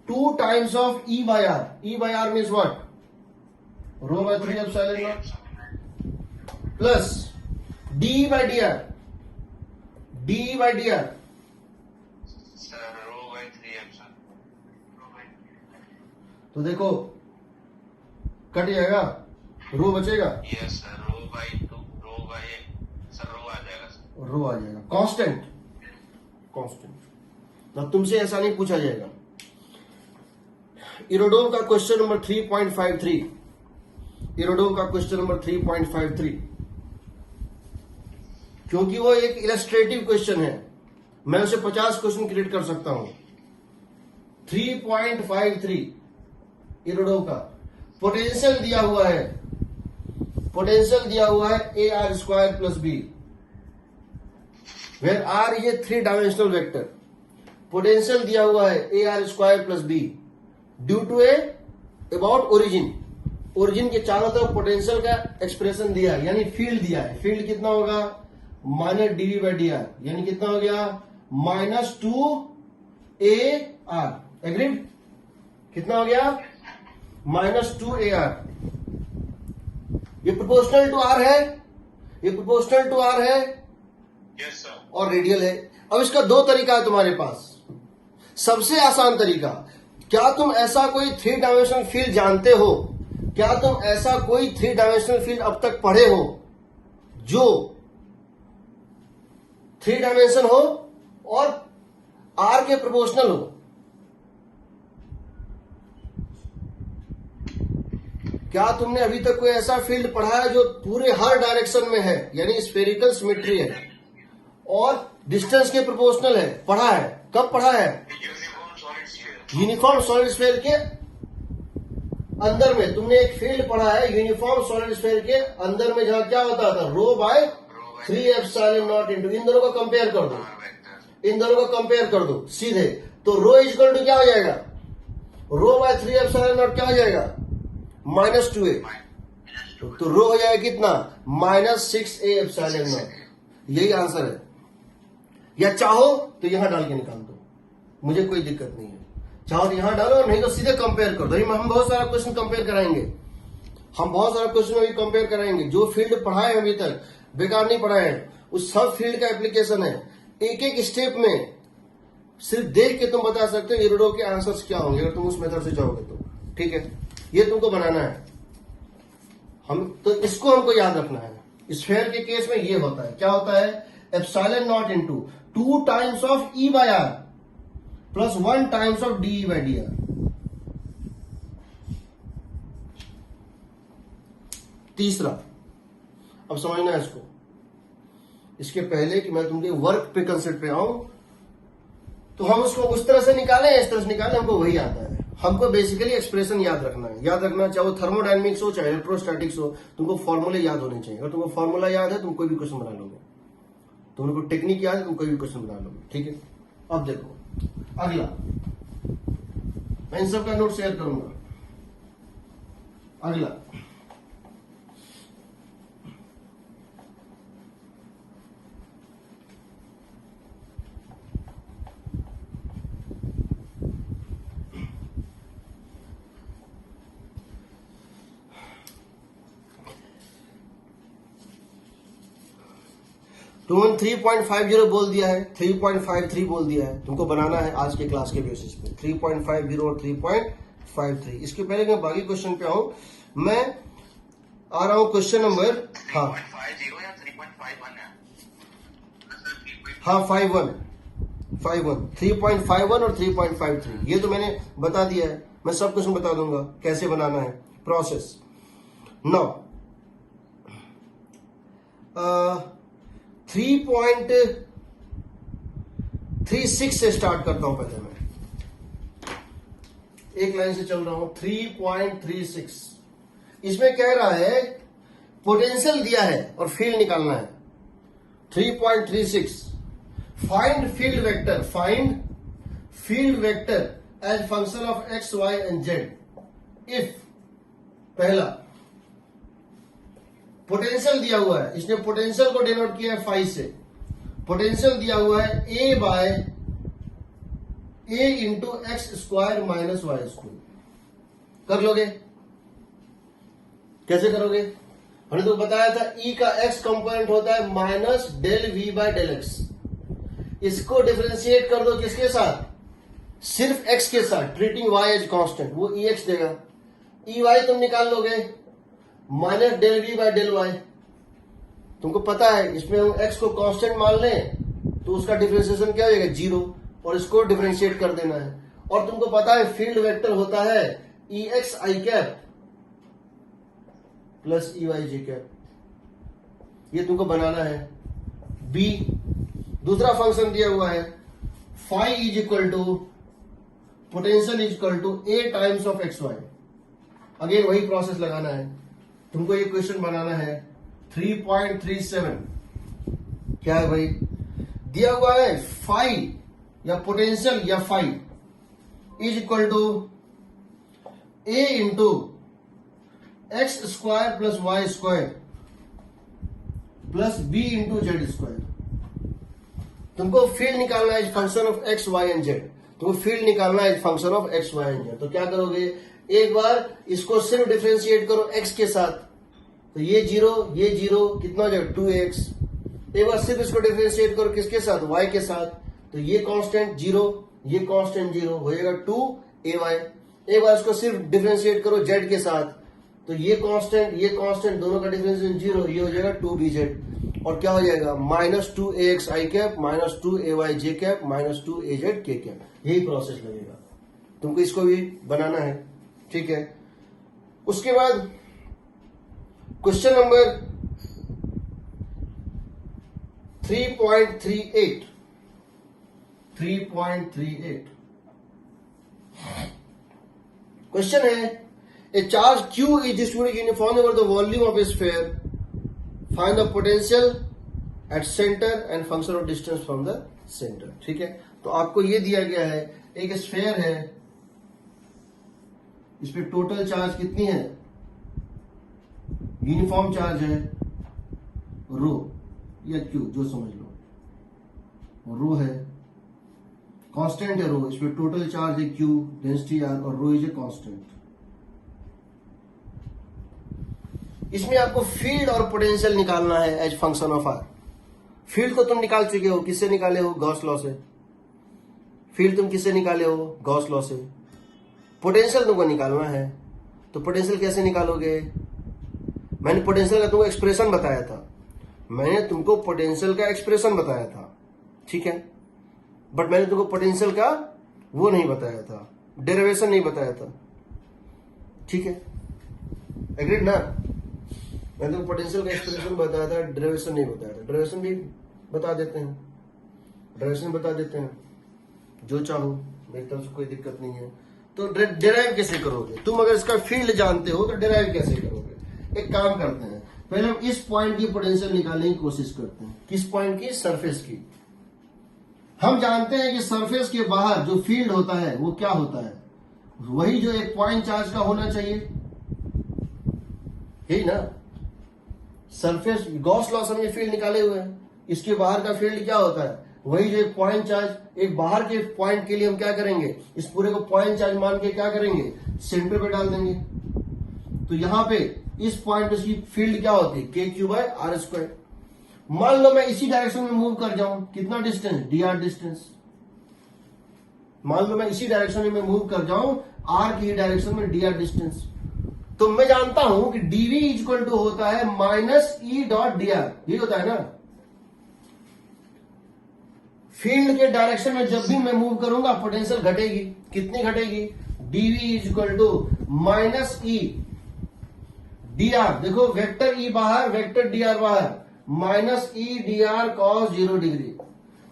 2 times of e by r, e by r means what, rho by 3 epsilon naught plus d by d r, d by d r, तो देखो कट जाएगा, रो बचेगा, yes sir, rho by 2, rho by sir rho आ जाएगा sir, rho आ जाएगा, constant, constant ना, तुमसे ऐसा नहीं पूछा जाएगा। इरोडोव का क्वेश्चन नंबर 3.53, इरोडोव का क्वेश्चन नंबर 3.53, क्योंकि वो एक इलस्ट्रेटिव क्वेश्चन है, मैं उसे 50 क्वेश्चन क्रिएट कर सकता हूं। 3.53 इरोडोव का पोटेंशियल दिया हुआ है, पोटेंशियल दिया हुआ है a r square plus b, where r ये 3 डायमेंशनल वेक्टर, पोटेंशियल दिया हुआ है a r square plus b due to a about origin, origin के चारों तरफ पोटेंशियल का एक्सप्रेशन दिया है, यानी फील्ड दिया है, फील्ड कितना होगा minus d by d are, यानी कितना हो गया -2 AR, एग्रीड, कितना हो गया -2 AR, ये प्रोपोर्शनल टू आर है, ये प्रोपोर्शनल टू आर है, यस सर, और रेडियल है। अब इसका 2 तरीका है तुम्हारे पास, सबसे आसान तरीका, क्या तुम ऐसा कोई 3 डायमेंशनल फील्ड जानते हो, क्या तुम ऐसा कोई 3 डायमेंशनल फील्ड अब तक पढ़े हो जो 3 डायमेंशन हो और आर के प्रोपोर्शनल हो। क्या तुमने अभी तक कोई ऐसा फील्ड पढ़ा है जो पूरे हर डायरेक्शन में है, यानी स्फेरिकल सिमेट्री है और डिस्टेंस के प्रोपोर्शनल है? पढ़ा है? कब पढ़ा है? Uniform solid sphere. Uniform solid sphere के अंदर में तुमने एक फील्ड पढ़ा है यूनिफॉर्म सॉलिड स्फीयर के अंदर में, जहां क्या होता था, rho by 3 epsilon not into, इन दोनों को कंपेयर कर दो, इन दोनों को कंपेयर कर दो सीधे, तो रो इक्वल टू क्या हो जाएगा, रो बाय 3 एप्सिलॉन नॉट क्या हो जाएगा, -2a। तो रो हो जाएगा कितना, -6a एप्सिलॉन नॉट। यही आंसर है। या चाहो तो यहां डाल के निकाल दो, मुझे कोई दिक्कत नहीं है। चाहो तो यहां डालो, नहीं तो सीधे कंपेयर कर दो। हम बहुत सारा क्वेश्चन कंपेयर कराएंगे, हम बहुत सारा क्वेश्चन अभी कंपेयर कराएंगे। जो फील्ड पढ़ाए अभी तक बेकार नहीं पढ़ाए हैं, उस सब फील्ड का एप्लीकेशन है। एक एक स्टेप में सिर्फ देख के तुम बता सकते हो इरोडो के आंसर्स क्या होंगे अगर तुम उस मेथड से जाओगे तो। ठीक है, ये तुमको बनाना है। हम तो इसको हमको याद रखना है। स्फीयर के केस में ये होता है, क्या होता है, epsilon not into 2 times of e by r plus 1 times of d by d r. तीसरा, अब समझना है इसको। इसके पहले कि मैं तुमके वर्क पे कंसेप्ट पे आऊं, तो हम उसको उस तरह से निकालें, इस तरह से निकालें, हमको वही आता है। हमको बेसिकली एक्सप्रेशन याद रखना है। याद रखना, चाहे वो थर्मोडायनेमिक्स हो चाहे इलेक्ट्रोस्टैटिक्स हो, तुमको फॉर्मूले याद होने चाहिए। अगर तुमको फॉर्मूला याद है तुम कोई भी क्वेश्चन बना लोगे, तुमको टेक्निक याद है तुम कोई भी क्वेश्चन बना लोगे। ठीक है, अब देखो अगला, मैं इन सबका नोट शेयर करूंगा। अगला, तुमने 3.50 बोल दिया है, 3.53 बोल दिया है, तुमको बनाना है आज के क्लास के बेसिस पे 3.50 और 3.53। इसके पहले मैं बाकी क्वेश्चन पे आऊं, मैं आ रहा हूं क्वेश्चन नंबर, हाँ 3.50 या 3.51 है? हाँ 51 3.51 और 3.53 ये तो मैंने बता दिया है। मैं सब क्वेश्चन बता दूंगा कैसे बनाना है, प्रोसेस। नाउ 3.36 से स्टार्ट करता हूं। पहले मैं एक लाइन से चल रहा हूं, 3.36। इसमें कह रहा है पोटेंशियल दिया है और फील्ड निकालना है। 3.36, find field vector, find field vector as function of x y and z if, पहला पोटेंशियल दिया हुआ है, इसने पोटेंशियल को डिनोट किया है फाई से। पोटेंशियल दिया हुआ है a by a into x square minus y square. कर लोगे? कैसे करोगे? हमने तो बताया था ई का एक्स कंपोनेंट होता है minus del v by del x. इसको डिफरेंशिएट कर दो किसके साथ? सिर्फ एक्स के साथ, ट्रीटिंग वाई एज कांस्टेंट, वो ई एक्स देगा। ई वाई तुम निकाल लोगे minus del v by del y. तुमको पता है इसमें हम एक्स को कांस्टेंट मान लें तो उसका डिफरेंशिएशन क्या हो जाएगा, 0, और इसको डिफरेंशिएट कर देना है। और तुमको पता है फील्ड वेक्टर होता है ई x i cap plus E Y j cap. ये तुमको बनाना है। बी, दूसरा फंक्शन दिया हुआ है phi is equal to potential is equal to a times of x y. Again वही प्रोसेस लगाना है। तुमको ये क्वेश्चन बनाना है 3.37। क्या है भाई? दिया हुआ है फाई या पोटेंशियल या phi is equal to a into x square plus y square plus b into z square. तुमको फील्ड निकालना है function of x y and z. तुमको फील्ड निकालना है function of x y and z. तो क्या करोगे, एक बार इसको सिर्फ डिफरेंशिएट करो एक्स के साथ, तो ये 0 ये 0 कितना हो जाएगा 2x। एक बार सिर्फ इसको डिफरेंशिएट करो किसके साथ, y के साथ, तो ये कांस्टेंट 0 ये कांस्टेंट 0 हो जाएगा 2ay। एक बार इसको सिर्फ डिफरेंशिएट करो z के साथ, तो ये कांस्टेंट दोनों का डिफरेंशिएशन 0, ये हो जाएगा 2bz। और क्या हो जाएगा -2AXi cap -2AYj cap -2AZ k cap, यही प्रोसेस लगेगा। तुमको इसको भी बनाना है, ठीक है। उसके बाद क्वेश्चन नंबर 3.38 क्वेश्चन है, ए charge Q is distributed uniformly over the volume of a sphere. Find the potential at center and function of distance from the center. ठीक है, तो आपको ये दिया गया है, एक स्फेयर है, इस पे टोटल चार्ज कितनी है, यूनिफॉर्म चार्ज है रो या क्यू, जो समझ लो, रो है, कांस्टेंट है रो, इस पे टोटल चार्ज है क्यू, डेंसिटी आर, और रो इज ए कांस्टेंट। इसमें आपको फील्ड और पोटेंशियल निकालना है as function of r. Field तो तुम निकाल चुके हो, किससे निकाले हो, गॉस लॉ से। फील्ड तुम किससे निकाले हो, गॉस लॉ से। पोटेंशियल तुमको निकालना है, तो पोटेंशियल कैसे निकालोगे, मैंने पोटेंशियल का तुमको एक्सप्रेशन बताया था, मैंने तुमको पोटेंशियल का एक्सप्रेशन बताया था, ठीक है, बट मैंने तुमको पोटेंशियल का वो नहीं बताया था, डेरिवेशन नहीं बताया था, ठीक है, एग्रीड ना। मैंने तुमको पोटेंशियल का एक्सप्रेशन बताया था, डेरिवेशन नहीं बताया था। डेरिवेशन भी बता देते हैं, डेरिवेशन बता देते हैं, जो चाहो, मेरी तरफ से कोई दिक्कत नहीं है। तो डेराइव कैसे करोगे तुम, अगर इसका फील्ड जानते हो तो डेराइव कैसे करोगे। एक काम करते हैं, पहले हम इस पॉइंट की पोटेंशियल निकालने की कोशिश करते हैं। किस पॉइंट की, सरफेस की। हम जानते हैं कि सरफेस के बाहर जो फील्ड होता है वो क्या होता है, वही जो एक पॉइंट चार्ज का होना चाहिए, यही ना। सरफेस गॉस लॉ से हम ये फील्ड निकाले हुए हैं, इसके बाहर का फील्ड क्या होता है, वही जो एक पॉइंट चार्ज, एक बाहर के पॉइंट के लिए हम क्या करेंगे, इस पूरे को पॉइंट चार्ज मान के क्या करेंगे, सेंटर पे डाल देंगे। तो यहां पे इस पॉइंट की फील्ड क्या होती है, KQ/R²। मान लो मैं इसी डायरेक्शन में मूव कर जाऊं, कितना डिस्टेंस, dr डिस्टेंस। मान लो मैं इसी डायरेक्शन में मूव कर जाऊं, r की डायरेक्शन में dr डिस्टेंस, तो मैं जानता हूं कि dv इक्वल टू होता है -E.dr, ये होता है ना। फील्ड के डायरेक्शन में जब भी मैं मूव करूंगा पोटेंशियल घटेगी, कितनी घटेगी, dv इक्वल टू -E.dr। देखो वेक्टर E बाहर, वेक्टर dr बाहर, -E.dr cos 0 डिग्री।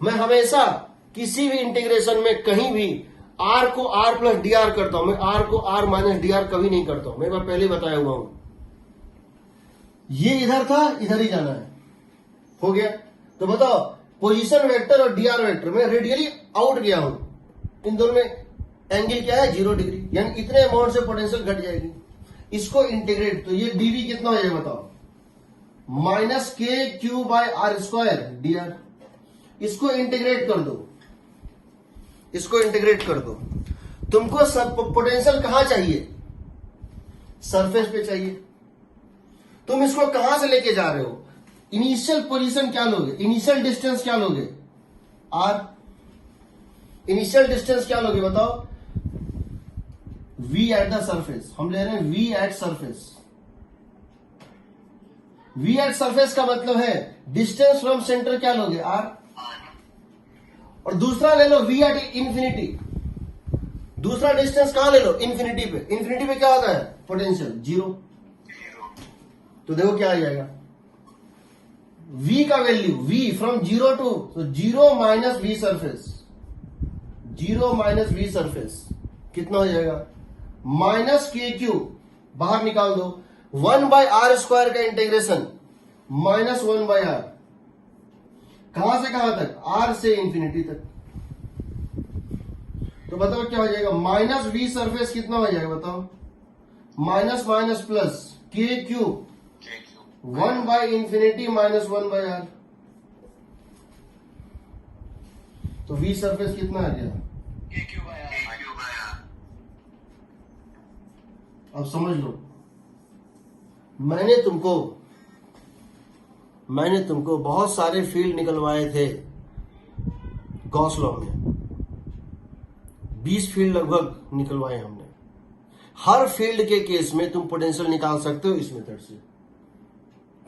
मैं हमेशा किसी भी इंटीग्रेशन में कहीं भी r को r प्लस dr करता हूं, मैं r को r माइनस dr कभी नहीं करता हूं, मैं पहले ही बताया हुआ हूं। ये इधर था, इधर ही जाना है, हो गया। तो बताओ, पोजीशन वेक्टर और dr वेक्टर में रेडियली आउट गया हूं, इन दोनों में एंगल क्या है, 0 डिग्री, यानी इतने अमाउंट से पोटेंशियल घट जाएगी। इसको इंटीग्रेट, तो ये dv कितना हो जाएगा बताओ, -KQ/R² dr। इसको इंटीग्रेट कर दो, इसको इंटीग्रेट कर दो। तुमको सब पोटेंशियल कहां चाहिए, सरफेस पे चाहिए। तुम इसको कहां से लेके जा रहे हो, इनिशियल पोजीशन क्या लोगे, इनिशियल डिस्टेंस क्या लोगे, r। इनिशियल डिस्टेंस क्या लोगे बताओ, v एट द सरफेस, हम ले रहे हैं v at surface. v at surface का मतलब है डिस्टेंस फ्रॉम सेंटर क्या लोगे, r। और दूसरा ले लो v एट इंफिनिटी, दूसरा डिस्टेंस कहां ले लो, इंफिनिटी पे। इंफिनिटी पे क्या होता है, पोटेंशियल 0। तो देखो क्या आ जाएगा, v का वैल्यू, v फ्रॉम 0 टू, तो 0 minus v surface, 0 minus v surface कितना हो जाएगा, -KQ, बाहर निकाल दो, 1/r² का इंटीग्रेशन -1/r, कहां से कहां तक, r से इंफिनिटी तक। तो बताओ क्या हो जाएगा, -v सरफेस कितना हो जाएगा बताओ, minus minus plus KQ 1/इंफिनिटी -1/r। तो v सरफेस कितना आ गया, अब समझ लो। मैंने तुमको बहुत सारे फील्ड निकलवाए थे गॉस लॉ में, 20 फील्ड लगभग निकलवाए हमने। हर फील्ड के केस में तुम पोटेंशियल निकाल सकते हो इस मेथड से।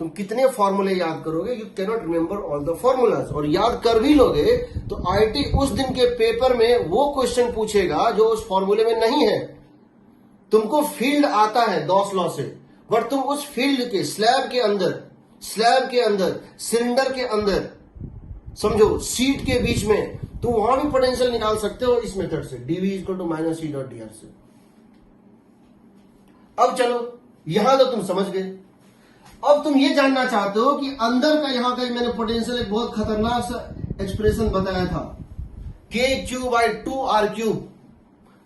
तुम कितने फॉर्मूले याद करोगे? You cannot remember all the formulas. और याद कर भी लोगे तो आईटी उस दिन के पेपर में वो क्वेश्चन पूछेगा जो उस फॉर्मूले में नहीं है। तुमको फील्ड आता है गॉस लॉ से, बट तुम उस फील्ड के स्लैब के अंदर सिलेंडर के अंदर, समझो सीट के बीच में, तुम वहां भी पोटेंशियल निकाल सकते हो इस मेथड से, dv equal to minus e dot d r से। अब चलो यहां तो तुम समझ गए। अब तुम ये जानना चाहते हो कि अंदर का यहां का मैंने पोटेंशियल एक बहुत खतरनाक सा एक्सप्रेशन बताया था, k q by two r cube,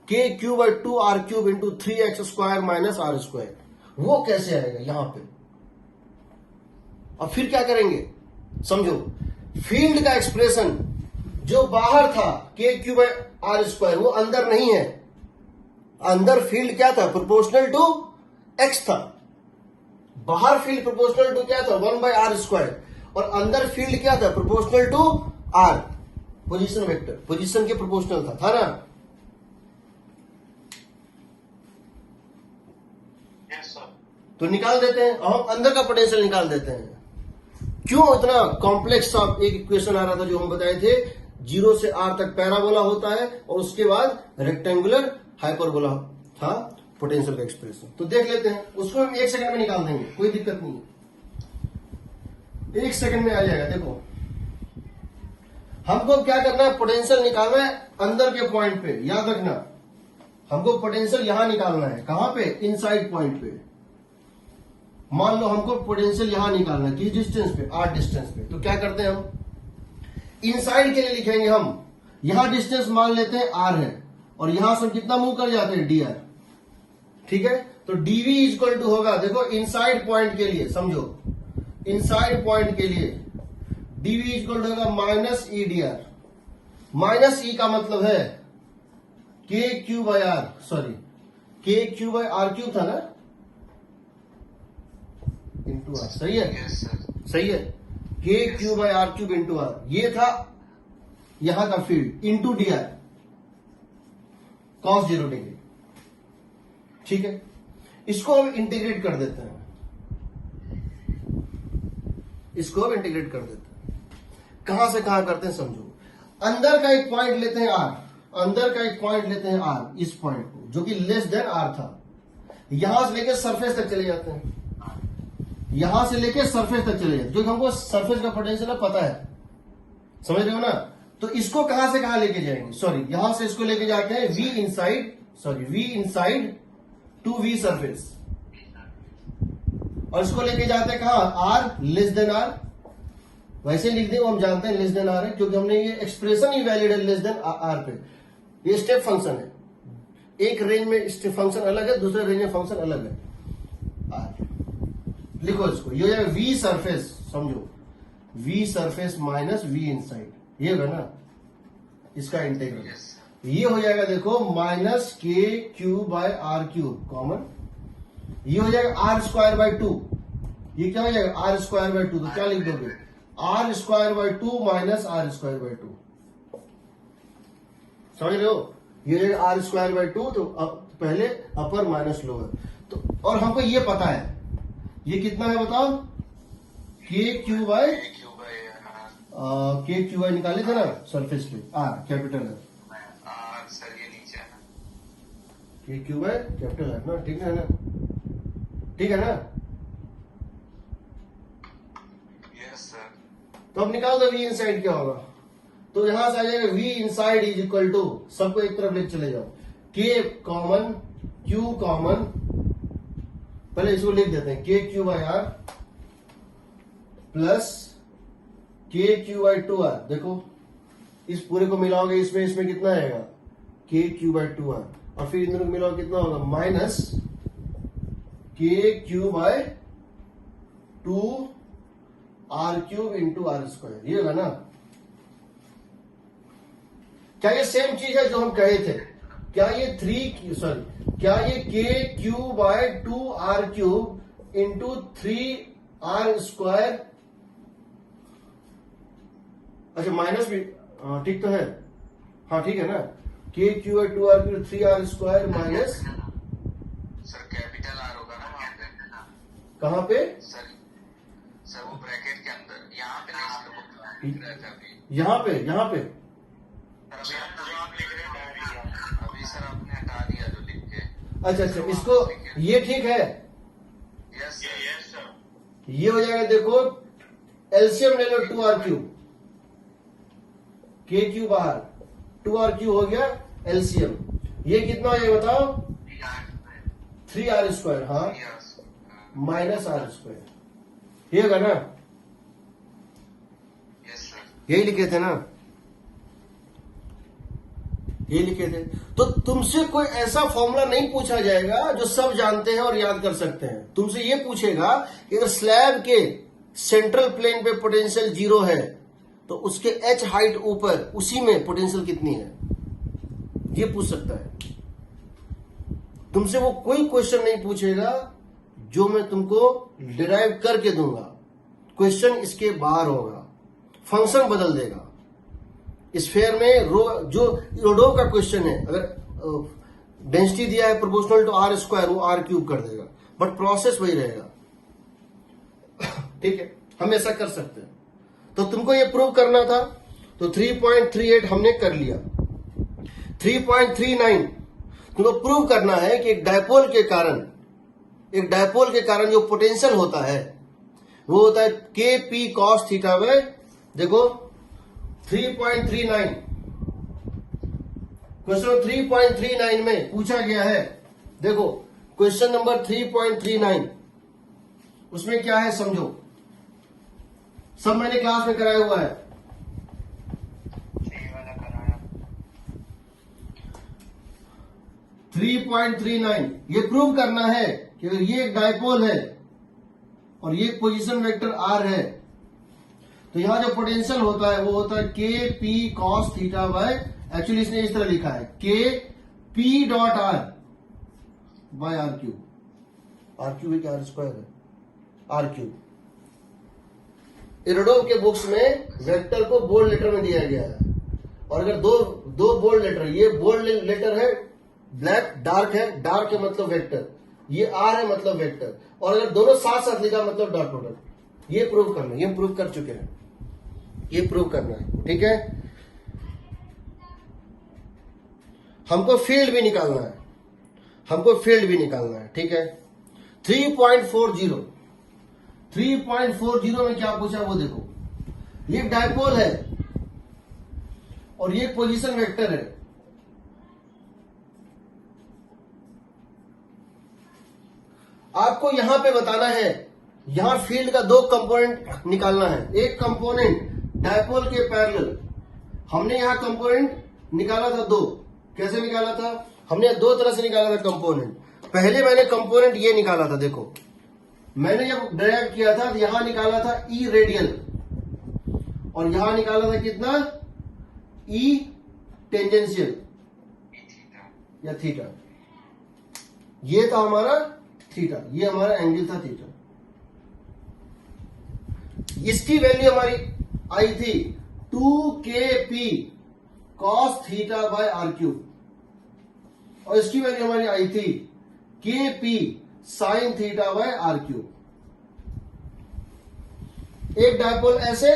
k q by two r cube into 3x square minus r square, वो कैसे आएगा यहां पे? अब फिर क्या करेंगे, समझो। फील्ड का एक्सप्रेशन जो बाहर था k q by are square, वो अंदर नहीं है। अंदर फील्ड क्या था? प्रोपोर्शनल टू एक्स था। बाहर फील्ड प्रोपोर्शनल टू क्या था? 1 बाई आर स्क्वायर। और अंदर फील्ड क्या था? Proportional to r, position vector, position के प्रोपोर्शनल था ना? तो निकाल देते हैं, हम अंदर का पोटेंशियल निकाल देते हैं। क्यों इतना कॉम्प्लेक्स सा एक इक्वेशन आ रहा था जो हम बताए थे, 0 से r तक पैराबोला होता है और उसके बाद रेक्टेंगुलर हाइपरबोला था पोटेंशियल का एक्सप्रेशन। तो देख लेते हैं, उसको हम 1 सेकंड में निकाल देंगे, कोई दिक्कत नहीं है, 1 सेकंड में आ जाएगा। देखो हमको क्या करना है, पोटेंशियल निकालना है अंदर के पॉइंट पे, याद रखना हमको पोटेंशियल यहां निकालना है। कहां पे? इनसाइड पॉइंट पे। मान लो हमको पोटेंशियल यहां निकालना है, किस डिस्टेंस पे? r डिस्टेंस पे। तो क्या करते हैं हम, इनसाइड के लिए लिखेंगे हम, यहां डिस्टेंस मान लेते हैं r है और यहां से कितना मूव कर जाते हैं? dr, ठीक है। तो dv इक्वल टू होगा, देखो इनसाइड पॉइंट के लिए, समझो इनसाइड पॉइंट के लिए dv इक्वल टू होगा minus e dr। Minus e का मतलब है k q by r, sorry k q by r cube था ना, इंटू आर, सही है? Yes sir. सही है, k q by r cube into r, ये था यहां का field, into d r cos 0 degree, ठीक है। इसको हम इंटीग्रेट कर देते हैं, इसको हम इंटीग्रेट कर देते हैं। कहां से कहां करते हैं समझो। अंदर का एक पॉइंट लेते हैं आर, अंदर का एक पॉइंट लेते हैं आर, इस पॉइंट को जो कि लेस देन आर था, यहां से लेकर सरफेस तक चले जाते हैं, यहां से लेकर सरफेस तक चले जाते, जो कि हमको सरफेस का पोटेंशियल पता है, समझ रहे हो ना। तो इसको कहां से कहां लेके जाएंगे, सॉरी यहां से इसको लेके जाते हैं v inside, sorry v inside to v surface, और इसको लेके जाते हैं कहां? r less than r। वैसे लिख दें, हम जानते हैं लेस देन r है क्योंकि हमने ये एक्सप्रेशन ही वैलिड है लेस देन r पे। ये स्टेप फंक्शन है, एक रेंज में स्टेप फंक्शन अलग है, दूसरे रेंज में फंक्शन अलग है। r लिखो इसको, ये हो जाएगा v सरफेस, समझो v surface minus v inside, ये होगा ना इसका इंटीग्रल। ये हो जाएगा देखो minus k q by r cube common, ये हो जाएगा आर स्क्वायर बाय 2, ये क्या हो जाएगा? R square by 2। तो क्या लिख दोगे? R square by 2 minus r square by 2, समझ रहे हो? ये हो जाएगा आर स्क्वायर बाय 2, तो पहले अपर माइनस लोअर। तो और हमको ये पता है ये कितना है बताओ? के क्यू बाय के क्यू बाय निकाले थे ना सरफेस पे, आर कैपिटल है, सर ये नीचे है ना, के क्यू बाय कैपिटल है ना, ठीक है ना, ठीक है ना। Yes sir. तो अब निकाल दो v इनसाइड क्या होगा, तो यहां से आ जाएगा v inside is equal to, सबको एक तरफ ले चले जाओ, k कॉमन q कॉमन, पहले इसको लिख देते हैं के क्यू बाई आर प्लस के क्यू बाई 2r। देखो इस पूरे को मिलाओगे इसमें, इसमें कितना आएगा? के क्यू बाई 2r, और फिर इन दोनों को मिलाओगे कितना होगा? Minus k q by 2 r cube into r square, ये होगा ना। क्या ये सेम चीज है जो हम कहे थे? क्या ये क्या ये k q by 2 r cube into 3 r square, अच्छा माइनस भी ठीक तो है, हाँ ठीक है ना, k q by 2 r cube 3 r square minus, sir capital r होगा ना वहां पे, कहां पे? सर सर वो ब्रैकेट के अंदर यहाँ पे नहीं सर, वो लिख रहा था अभी। यहाँ पे सर अभी आप लिख रहे हैं, अभी सर आपने हटा दिया जो लिख के। अच्छा, इसको ये ठीक है, यस सर। ये हो जाएगा। देखो एलसीएम ले लो 2r³ KQ बाहर 2r³ हो गया एलसीएम। ये कितना हो जाएगा बताओ? 3r²। हाँ, -r²। ये होगा ना? Yes sir. यही लिखे थे ना? ये लिखे थे। तो तुमसे कोई ऐसा फॉर्मूला नहीं पूछा जाएगा जो सब जानते हैं और याद कर सकते हैं। तुमसे ये पूछेगा कि अगर स्लैब के सेंट्रल प्लेन पे पोटेंशियल 0 है तो उसके h हाइट ऊपर उसी में पोटेंशियल कितनी है, ये पूछ सकता है। तुमसे वो कोई क्वेश्चन नहीं पूछेगा जो मैं तुमको डिराइव करके दूंगा। क्वेश्चन इसके बाहर होगा, फंक्शन बदल देगा। स्फीयर में जो रोडोव का क्वेश्चन है, अगर डेंसिटी दिया है प्रोपोर्शनल टू r², वो r³ कर देगा, बट प्रोसेस वही रहेगा। ठीक है, हम ऐसा कर सकते हैं। तो तुमको ये प्रूव करना था, तो 3.38 हमने कर लिया। 3.39 तुमको प्रूव करना है कि एक डायपोल के कारण जो पोटेंशियल होता है वो होता है Kp cos थीटा बाय, देखो 3.39, क्वेश्चन 3.39 में पूछा गया है। देखो क्वेश्चन नंबर 3.39, उसमें क्या है समझो, सब मैंने क्लास में कराया हुआ है। 3.39 ये प्रूव करना है कि अगर ये एक डायपोल है और ये पोजीशन वेक्टर r है, तो यहां जो पोटेंशियल होता है वो होता है Kp cos theta by, actually इसने इस तरह लिखा है Kp dot r bye r³। r³ है क्या r² है? r³। इरोडोव के बुक्स में वेक्टर को बोल्ड लेटर में दिया गया है, और अगर दो बोल्ड लेटर, ये बोल्ड लेटर है ब्लैक, डार्क है, डार्क है मतलब वेक्टर, ये आर है मतलब वेक्टर, और अगर दोनों साथ साथ लिखा मतलब डॉट प्रोडक्ट। ये प्रूव करना है, ये प्रूव कर चुके हैं, ये प्रूव करना है। ठीक है, हमको फील्ड भी निकालना है, ठीक है। 3.40 में क्या पूछा वो देखो, ये डायपोल है और ये पोजीशन वेक्टर है। आपको यहां पे बताना है, यहां फील्ड का 2 कंपोनेंट निकालना है। एक कंपोनेंट डायपोल के पैरेलल, हमने यहां कंपोनेंट निकाला था 2। कैसे निकाला था? हमने 2 तरह से निकाला था कंपोनेंट। पहले मैंने कंपोनेंट ये निकाला था, देखो मैंने जब ड्राइव किया था तो यहां निकाला था ई रेडियल, और यहां निकाला था कितना, ई टेंजेंशियल या थीटा। ये था हमारा थीटा, ये हमारा एंगल था थीटा। इसकी वैल्यू हमारी आई थी 2Kp cos theta by r³, और इसकी वैल्यू हमारी आई थी Kp sin theta by r³। एक डायपोल ऐसे,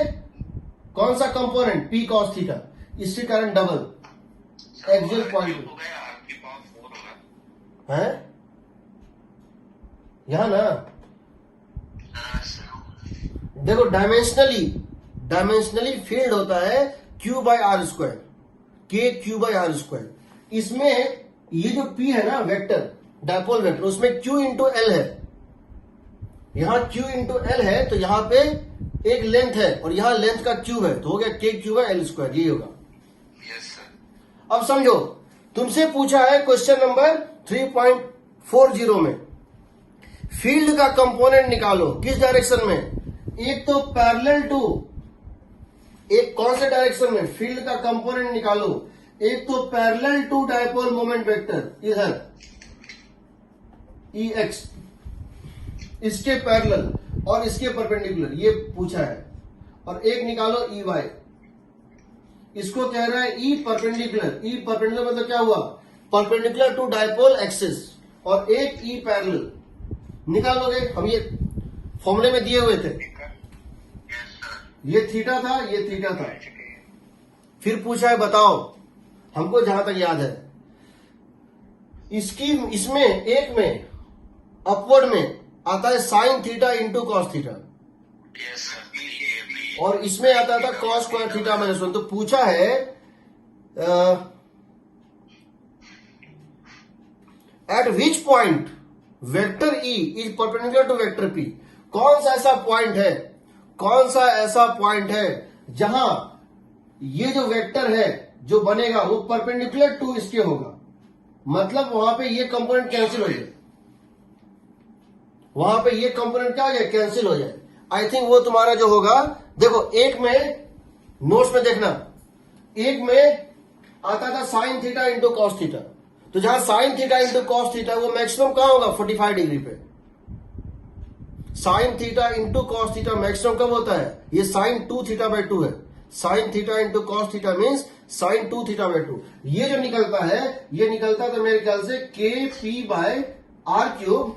कौन सा कंपोनेंट, P cos थीटा, इसके कारण डबल एक्सियल पॉइंट है यहां ना। देखो डायमेंशनली फील्ड होता है Q bye r², KQ bye r²। इसमें ये जो P है ना वेक्टर, डायपोल वेक्टर, उसमें Q इंटू L है। यहां Q इंटू L है तो यहां पे एक लेंथ है और यहां लेंथ का क्यूब है, तो हो गया KQ बाय L², ये होगा। Yes sir. अब समझो, तुमसे पूछा है क्वेश्चन नंबर 3.40 में, फील्ड का कंपोनेंट निकालो, किस डायरेक्शन में? एक तो पैरेलल टू, एक कौन से डायरेक्शन में? फील्ड का कंपोनेंट निकालो, एक तो parallel to dipole moment vector इधर EX, इसके पैरेलल और इसके परपेंडिकुलर, ये पूछा है। और एक निकालो EY, इसको कह रहा है E परपेंडिकुलर। E परपेंडिकुलर मतलब क्या हुआ? परपेंडिकुलर टू डायपोल एक्सिस, और एक E पैरेलल। निकालोगे, हम ये फॉर्मूले में दिए हुए थे, ये थीटा था, ये थीटा था। फिर पूछा है बताओ, हमको जहां तक याद है इसमें एक में अपवर्ड में आता है sine theta into cos theta, yes sir. और इसमें आता था कॉस स्क्वायर थीटा माइनस 1। तो पूछा है at which point vector e is perpendicular to vector p. कौन सा ऐसा पॉइंट है, कौन सा ऐसा पॉइंट है जहां ये जो वेक्टर है जो बनेगा वो परपेंडिकुलर टू इसके होगा, मतलब वहां पे ये कंपोनेंट कैंसिल हो जाए, वहां पे ये कंपोनेंट क्या हो जाए, कैंसिल हो जाए। आई थिंक वो तुम्हारा जो होगा, देखो एक में नोट्स में देखना, एक में आता था sine theta into cos theta, तो जहां sine theta into cos theta वो मैक्सिमम कहां होगा, 45 डिग्री पे। Sine theta into cos theta maximum कब होता है, ये साइन 2 थीटा बाय 2 है। Sine theta into cos theta means sign 2 theta by 2। ये जो निकलता है, ये निकलता तो मेरे ख्याल से k p by r cube,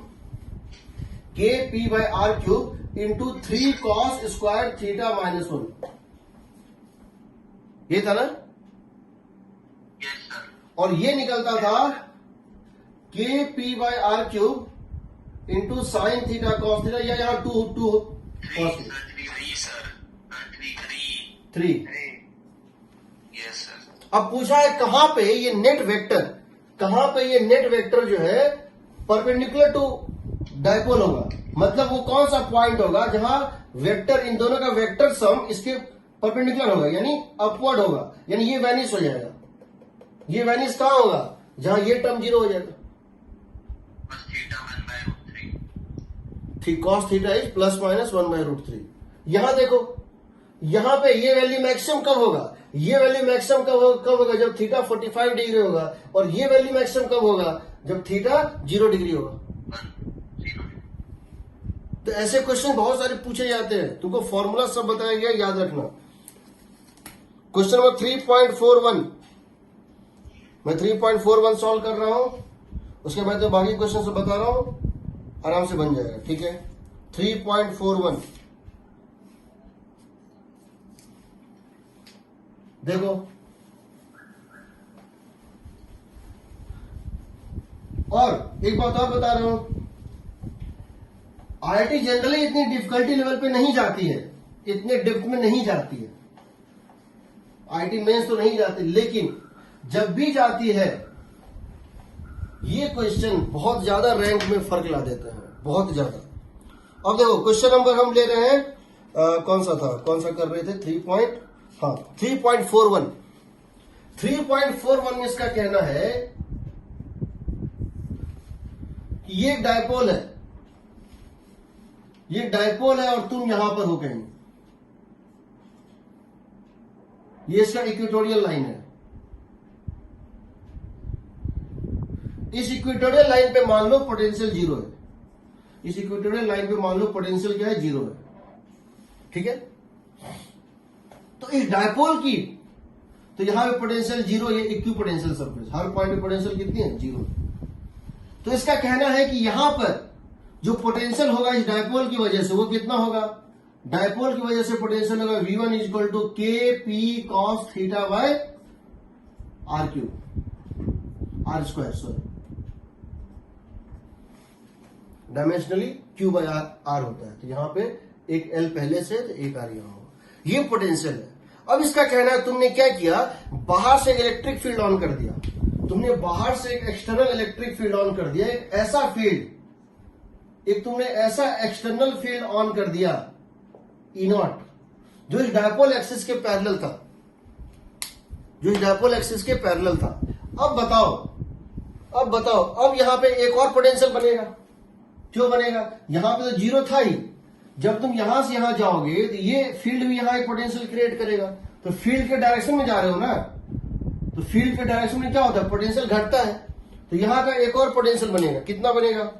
k p by r cube into 3 cos square theta minus 1, ये था ना। Yes sir. और ये निकलता था k p by r cube into sine theta cos theta, या यहाँ 2 कॉस थ्री। Yes sir. अब पूछा है कहां पे ये नेट वेक्टर, कहां पे ये नेट वेक्टर जो है परपेंडिकुलर टू डायपोल होगा, मतलब वो कौन सा पॉइंट होगा जहां वेक्टर, इन दोनों का वेक्टर सम इसके परपेंडिकुलर होगा, यानी अपवर्ड होगा, यानी ये वैनिश हो जाएगा। ये वैनिश कहां होगा, जहां ये टर्म 0 हो जाएगा। ठीक, cos theta is plus minus 1/√3। यहां देखो, यहां पे ये वैल्यू मैक्सिमम कब होगा, ये वैल्यू मैक्सिमम कब होगा जब थीटा 45 डिग्री होगा, और ये वैल्यू मैक्सिमम कब होगा जब थीटा 0 डिग्री होगा। तो ऐसे क्वेश्चन बहुत सारे पूछे जाते हैं, तुमको फॉर्मूला सब बताया गया, याद रखना। क्वेश्चन नंबर 3.41, मैं 3.41 सॉल्व कर रहा हूं, उसके बाद जो बाकी क्वेश्चन सब बता रहा हूं, आराम से बन जाएगा, ठीक है। 3.41 देखो, और एक बात और बता रहा हूं, आईआईटी जनरली इतनी डिफिकल्टी लेवल पे नहीं जाती है, इतने डेप्थ में नहीं जाती है, आईआईटी मेंस तो नहीं जाती, लेकिन जब भी जाती है ये क्वेश्चन बहुत ज्यादा रैंक में फर्क ला देता है, बहुत ज्यादा। अब देखो क्वेश्चन नंबर हम ले रहे हैं, कौन सा था, कौन सा कर रहे थे, 3.41। 3.41 में इसका कहना है कि ये एक डायपोल है, ये डायपोल है और तुम यहां पर हो कहीं, ये इसका इक्वेटोरियल लाइन है। इस इक्वेटोरियल लाइन पे मान लो पोटेंशियल 0 है, इस इक्वेटोरियल लाइन पे मान लो पोटेंशियल क्या है, 0 है, ठीक है। तो इस डायपोल की, तो यहां पे पोटेंशियल 0, ये इक्वी पोटेंशियल सरफेस, हर पॉइंट पे पोटेंशियल कितनी है, 0। तो इसका कहना है कि यहां पर जो पोटेंशियल होगा इस डायपोल की वजह से, वो कितना होगा, डायपोल की वजह से पोटेंशियल होगा V1 is equal to k p cos theta by r cube, r square, sorry, dimensionally q by r होता है। तो यहां पे एक एल पहले से, तो एक आर यहां होगा, ये पोटेंशियल है। अब इसका कहना है तुमने क्या किया, बाहर से इलेक्ट्रिक फील्ड ऑन कर दिया, तुमने बाहर से एक एक्सटर्नल इलेक्ट्रिक फील्ड ऑन कर दिया, एक ऐसा फील्ड, एक तुमने ऐसा एक्सटर्नल फील्ड ऑन कर दिया E नॉट, जो इस डायपोल एक्सिस के पैरेलल था, जो इस डायपोल एक्सिस के पैरेलल था। अब बताओ, अब यहां पे एक और पोटेंशियल बनेगा, क्यों बनेगा, यहां पे तो 0 था ही, जब तुम यहां से यहां जाओगे तो ये फील्ड भी यहां एक पोटेंशियल क्रिएट करेगा, तो फील्ड के डायरेक्शन में जा रहे हो ना, तो फील्ड के डायरेक्शन में क्या होता है, पोटेंशियल घटता है, तो यहां का एक और पोटेंशियल बनेगा, कितना बनेगा,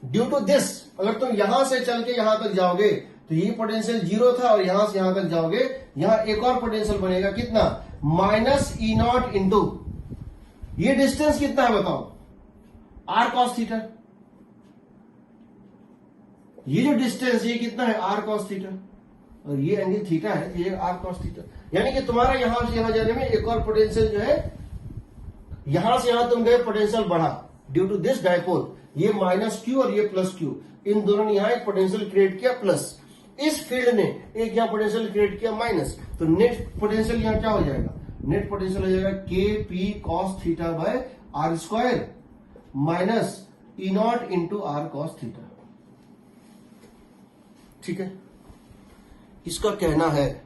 ड्यू टू दिस, अगर तुम यहां से चल के यहां तक जाओगे तो ये पोटेंशियल 0 था, और यहां से यहां तक जाओगे, यहां एक और पोटेंशियल बनेगा, कितना, माइनस E नॉट इंटू, ये डिस्टेंस कितना है बताओ, आर कॉस थीटा, ये जो डिस्टेंस ये कितना है, आर कॉस थीटा। और ये एंगल थीटा है, ये आर कॉस थीटा। यानी कि तुम्हारा यहां से यहां जाने में एक और पोटेंशियल जो है, यहां से यहां तुम गए पोटेंशियल बढ़ा ड्यू टू दिस डायपोल। ये माइनस क्यू और ये प्लस क्यू, इन दोनों ने यहां एक पोटेंशियल क्रिएट किया प्लस, इस फील्ड ने एक यहां पोटेंशियल क्रिएट किया माइनस। तो नेट पोटेंशियल यहां क्या हो जाएगा, नेट पोटेंशियल हो जाएगा k p cos theta by r square minus e nought into r cos theta. ठीक है, इसका कहना है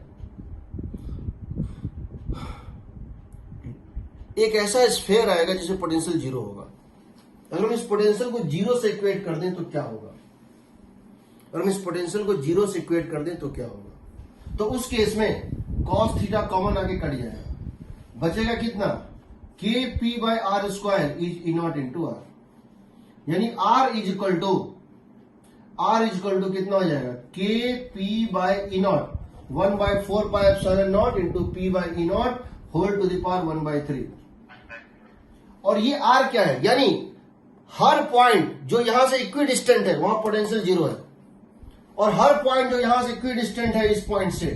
एक ऐसा स्फीयर आएगा जिसे पोटेंशियल जीरो होगा। अगर हम इस पोटेंशियल को जीरो से इक्वेट कर दें तो क्या होगा, अगर हम इस पोटेंशियल को जीरो से इक्वेट कर दें तो क्या होगा, तो उस केस में कॉस थीटा कॉमन आके कट जाएगा, बचेगा कितना, k p by r square is e nought into r. यानी आर इज इक्वल टू कितना हो जाएगा, k p by e nought 1/4 pi epsilon not into p by e nought whole to the power 1/3। और ये are क्या है, यानी हर point जो यहां से इक्वी डिस्टेंट है वहां पोटेंशियल जीरो है, और हर पॉइंट जो यहां से इक्वी डिस्टेंट है इस पॉइंट से,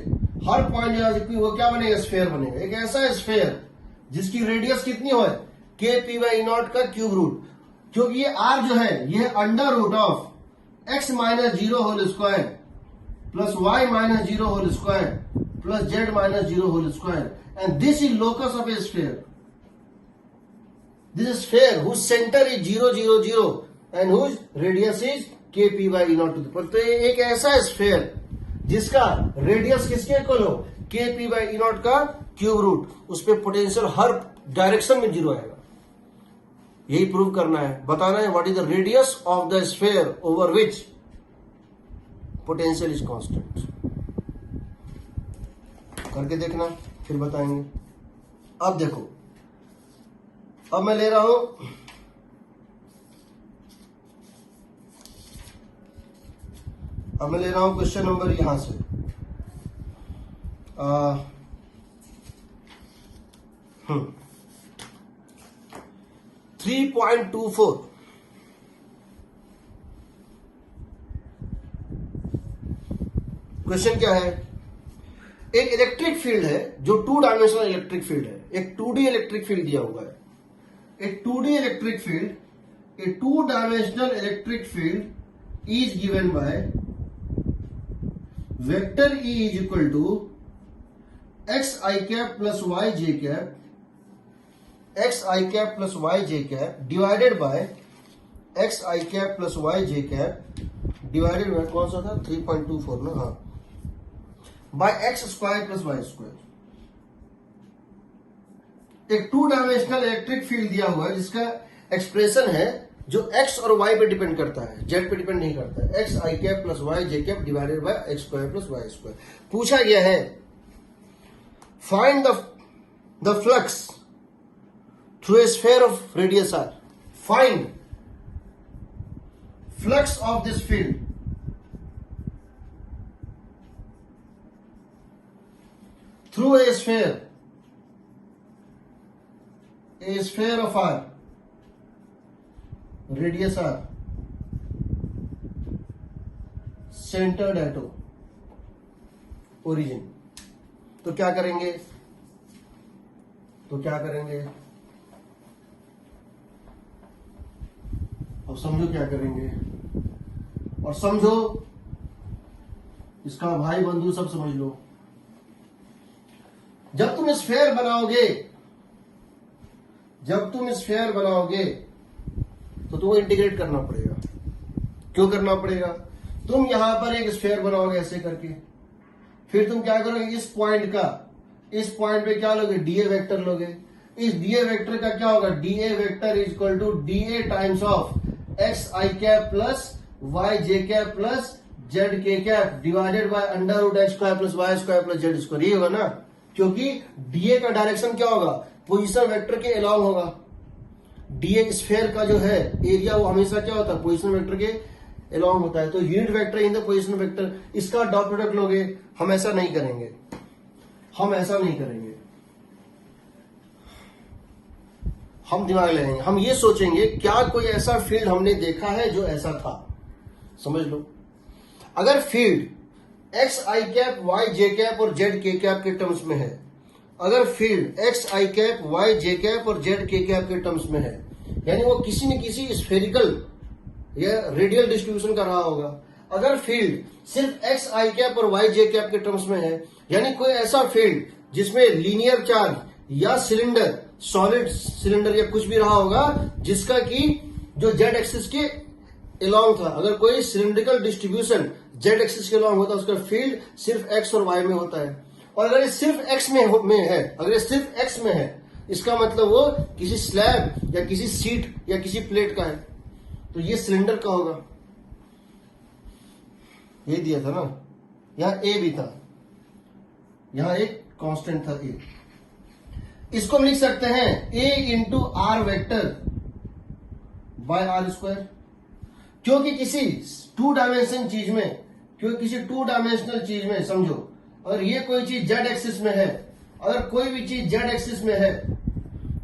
हर पॉइंट जो यहां से इक्वी, वो क्या बनेगा, स्फीयर बनेगा। एक ऐसा स्फीयर जिसकी रेडियस कितनी हो, के पी बाई नॉट का क्यूब रूट, क्योंकि ये आर जो है ये under root of x minus zero whole square plus y minus zero whole square plus z minus zero whole square, and this is locus of a sphere. This sphere whose center is 0 0 0 and whose radius is kp by e naught to the power। तो ये एक ऐसा sphere जिसका radius किसके equal हो, kp by e naught का cube root, उस पर पोटेंशियल हर डायरेक्शन में जीरो आएगा। यही प्रूव करना है, बताना है what is the radius of the sphere over which potential is constant. करके देखना, फिर बताएंगे। अब देखो, अब मैं ले रहा हूं क्वेश्चन नंबर यहां से 3.24। क्वेश्चन क्या है, एक इलेक्ट्रिक फील्ड है जो 2 डायमेंशनल इलेक्ट्रिक फील्ड है, एक 2D इलेक्ट्रिक फील्ड दिया हुआ है। A 2D electric field, a 2-dimensional electric field is given by vector E is equal to x I cap plus y j cap, x I cap plus y j cap divided by x I cap plus y j cap divided by कौन सा था 3.24 ना, हाँ, by x square plus y square। एक 2 dimensional electric field दिया हुआ है जिसका एक्सप्रेशन है जो x और y पे डिपेंड करता है, z पे डिपेंड नहीं करता है, x I cap plus y j cap divided bye x square plus y square. पूछा गया है find the flux through a sphere of radius r, find flux of this field through A sphere of r, radius r, centered at origin। तो क्या करेंगे, अब समझो क्या करेंगे, और समझो इसका भाई बंधु सब समझ लो। जब तुम स्फीयर बनाओगे तो तुमको इंटीग्रेट करना पड़ेगा। क्यों करना पड़ेगा, तुम यहां पर एक स्फीयर बनाओगे ऐसे करके, फिर तुम क्या करोगे, इस पॉइंट पे क्या लोगे, डीए वेक्टर लोगे। इस डीए वेक्टर का क्या होगा, d a vector is equal to d a times of x i cap plus y j cap plus z k cap divided by under root x square plus y square plus z square. ये होगा ना, क्योंकि डीए का direction क्या होगा, position vector के along होगा। डीए स्फीयर का जो है एरिया वो हमेशा क्या होता है, पोजीशन वेक्टर के अलोंग होता है। तो unit vector in the position vector, इसका डॉट प्रोडक्ट लोगे। हम ऐसा नहीं करेंगे, हम दिमाग लगाएंगे। हम ये सोचेंगे क्या कोई ऐसा फील्ड हमने देखा है जो ऐसा था। समझ लो, अगर field x i cap Y j cap और जेड के कैप के टर्म्स में है, अगर field x i cap Y j cap और जेड के कैप के टर्म्स में है, यानी वो किसी न किसी स्फेरिकल या रेडियल डिस्ट्रीब्यूशन का रहा होगा। अगर फील्ड सिर्फ एक्स आई कैप और वाई जे कैप के टर्म्स में है, यानी कोई ऐसा फील्ड जिसमें लीनियर चार्ज या सिलेंडर, सॉलिड सिलेंडर या कुछ भी रहा होगा जिसका कि जो जेड एक्सिस के अलोंग था, अगर कोई सिलेंड्रिकल डिस्ट्रीब्यूशन जेड एक्सिस के अलोंग होता है, उसका फील्ड सिर्फ एक्स और वाई में होता है। और अगर ये सिर्फ एक्स में है, अगर ये सिर्फ एक्स में है, इसका मतलब वो किसी स्लैब या किसी सीट या किसी प्लेट का है, तो ये सिलेंडर का होगा। ये दिया था ना, यहां ए भी था, यहां एक कांस्टेंट था ए। इसको हम लिख सकते हैं a into r vector by r square, क्योंकि किसी टू डायमेंशन चीज में, क्योंकि किसी टू डायमेंशनल चीज में समझो, अगर ये कोई चीज जेड एक्सिस में है, अगर कोई भी चीज जेड एक्सिस में है,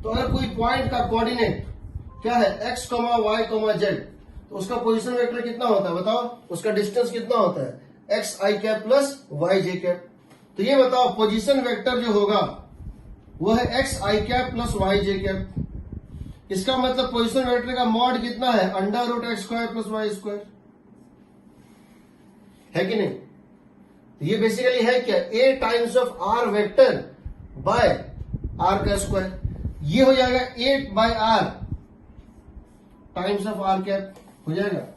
तो अगर कोई पॉइंट का कोऑर्डिनेट क्या है x comma y comma z, तो उसका पोजीशन वेक्टर कितना होता है बताओ, उसका डिस्टेंस कितना होता है x i cap plus y j cap. तो ये बताओ पोजीशन वेक्टर जो होगा वो है x i cap plus y j cap. इसका मतलब पोजीशन वेक्टर का मॉड कितना है under root x square plus y square, है कि नहीं। ये बेसिकली है क्या, a times of r vector by r का स्क्वायर, ये हो जाएगा 8 by r times of r cap हो जाएगा।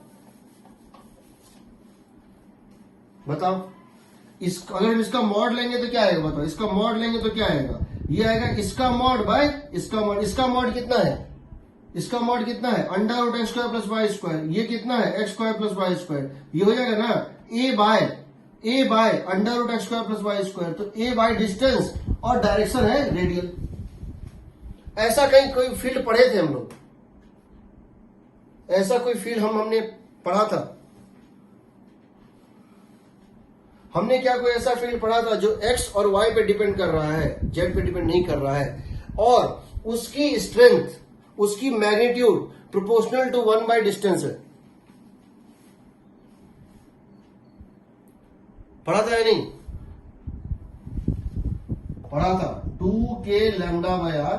बताओ अगर इसका मॉड लेंगे तो क्या आएगा, बताओ इसका मॉड लेंगे तो क्या आएगा, ये आएगा इसका मॉड बाय इसका मॉड। इसका मॉड कितना है, इसका मॉड कितना है under root x square plus y square, ये कितना है x square plus y square, ये हो जाएगा ना a by under root x square plus y square. तो ए बाय डिस्टेंस और डायरेक्शन है रेडियल। ऐसा कहीं कोई फील्ड पढ़े थे हम लोग, ऐसा कोई फील्ड हमने पढ़ा था, हमने क्या कोई ऐसा फील्ड पढ़ा था जो एक्स और वाई पे डिपेंड कर रहा है, जेड पे डिपेंड नहीं कर रहा है, और उसकी स्ट्रेंथ, उसकी magnitude proportional to 1 by distance है। पढ़ा था या नहीं पढ़ा था, 2k lambda by r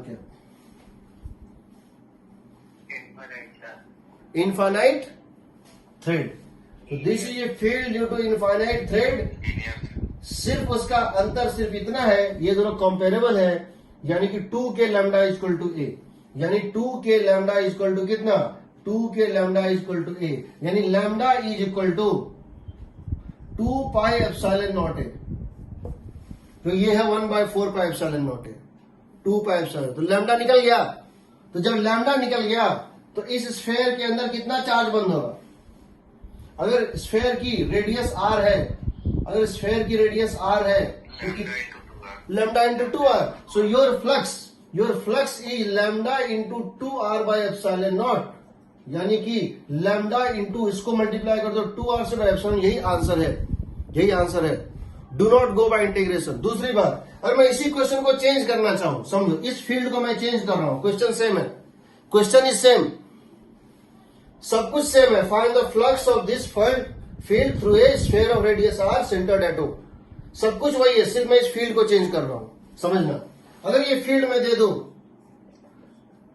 cap, infinite thread. तो this is a field due to infinite thread. सिर्फ उसका अंतर सिर्फ इतना है, ये दोनों कंपेरेबल है, यानी कि 2k lambda equal to a, यानी 2k लैम्डा इक्वल टू कितना 2k lambda equal to a, यानी lambda is equal to 2 pi epsilon not a. तो ये है 1/4 pi epsilon not a, 2 pi epsilon. तो लैम्डा निकल गया, तो जब लैम्डा निकल गया तो इस स्फेयर के अंदर कितना चार्ज बंद होगा। अगर स्फेयर की रेडियस आर है, अगर स्फेयर की रेडियस आर है lambda into 2r, so your flux is lambda into 2r bye epsilon not, यानी कि लैम्डा इंटू इसको मल्टीप्लाई कर दो 2r से बाय एप्सिलॉन, यही आंसर है, यही आंसर है। Do not go bye integration. दूसरी बात, अगर मैं इसी क्वेश्चन को चेंज करना चाहूं, समझो इस फील्ड को मैं चेंज कर रहा हूं, क्वेश्चन सेम है, क्वेश्चन इज सेम, सब कुछ सेम है। Find the flux of this field through a sphere of radius r centred at o, सब कुछ वही है, सिर्फ मैं इस फील्ड को चेंज कर रहा हूं, समझना। अगर ये फील्ड में दे दो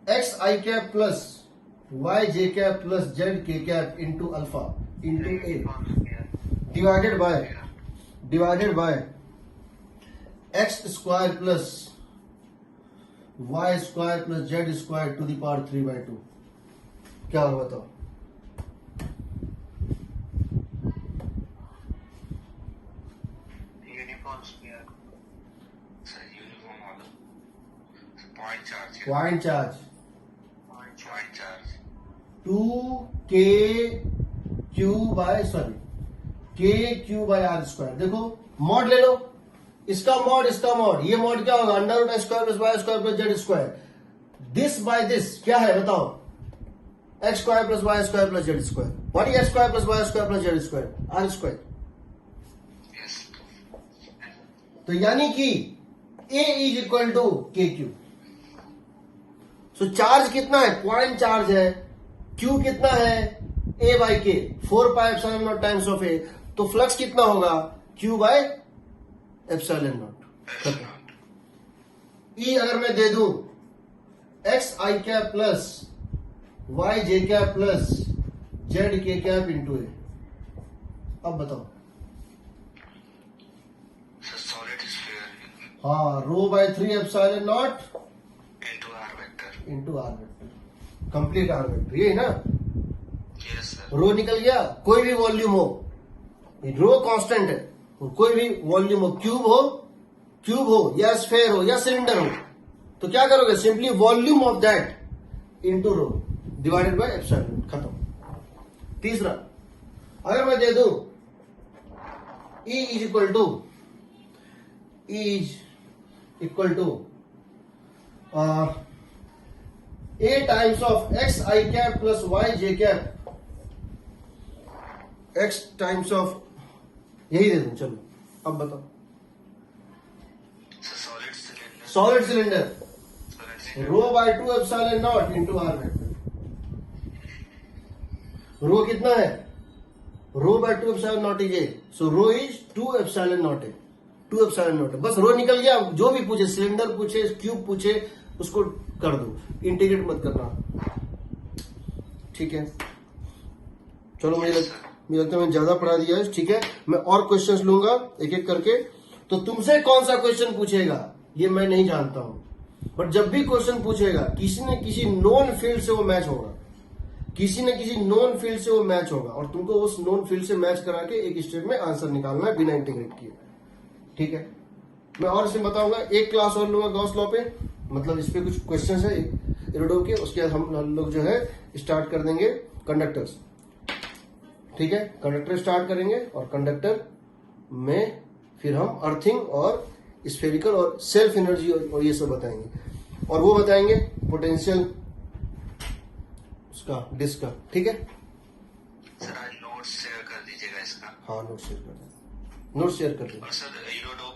x i cap plus y j cap plus z k cap into alpha into a divided by x square plus y square plus z square to the power 3/2, क्या होगा बताओ। Point charge 2k q by r square. देखो mod ले लो, इसका mod, ये mod क्या होगा under root x square plus y square plus z square. This by this क्या है बताओ, x square plus y square plus z square. What is x square plus y square plus z square, r square. तो यानी कि a is equal to k q. So charge कितना है, point charge है, Q कितना है ए by k 4 pi epsilon not times of a, तो flux कितना होगा q by epsilon naught. E अगर मैं दे दूं x i cap plus y j cap plus z k cap into a, अब बताओ। सॉलिड स्फीयर हाँ, rho by 3 epsilon not into r vector. Into r vector, complete r vector, ये ना। Yes sir. रो निकल गया, कोई भी वॉल्यूम हो, रो कांस्टेंट है, कोई भी वॉल्यूम हो, क्यूब हो या स्फेयर हो या सिलेंडर हो, तो क्या करोगे, simply volume of that into rho divided by epsilon, खत्म। तीसरा, अगर मैं दे दूं E is equal to a times of x i cap plus y j cap, x times of, यही दे दूं, चलो अब बताओ। Solid cylinder. Solid cylinder rho by 2 epsilon not into r vector. Rho कितना है, rho by 2 epsilon not is a, so rho is 2 epsilon not है, 2 epsilon not है, बस रो निकल गया। जो भी पूछे, सिलेंडर पूछे, क्यूब पूछे, उसको कर दो, इंटीग्रेट मत करना, ठीक है। चलो मुझे लगता है मैं ज्यादा पढ़ा दिया है, ठीक है। मैं और क्वेश्चंस लूंगा एक एक करके, तो तुमसे कौन सा क्वेश्चन पूछेगा ये मैं नहीं जानता हूं, बट जब भी क्वेश्चन पूछेगा किसी न किसी नोन फील्ड से वो मैच होगा, किसी न किसी नोन फील्ड से वो मैच होगा, और तुमको उस नोन फील्ड से मैच करा के एक स्टेप में आंसर निकालना है बिना इंटीग्रेट किए, ठीक है। मैं और इसमें बताऊंगा, एक क्लास और लूंगा गॉस लॉ पे, मतलब इस पे कुछ क्वेश्चन है इरोडो के, उसके बाद हम लोग जो है स्टार्ट कर देंगे कंडक्टर्स, ठीक है। कंडक्टर स्टार्ट करेंगे और कंडक्टर में फिर हम अर्थिंग और स्फेरिकल और सेल्फ एनर्जी और ये सब बताएंगे, और वो बताएंगे पोटेंशियल उसका डिस्क का, ठीक है। सर आज नोट्स शेयर कर दीजिएगा इसका। हाँ, नोट शेयर कर दें, और सर यूरोडो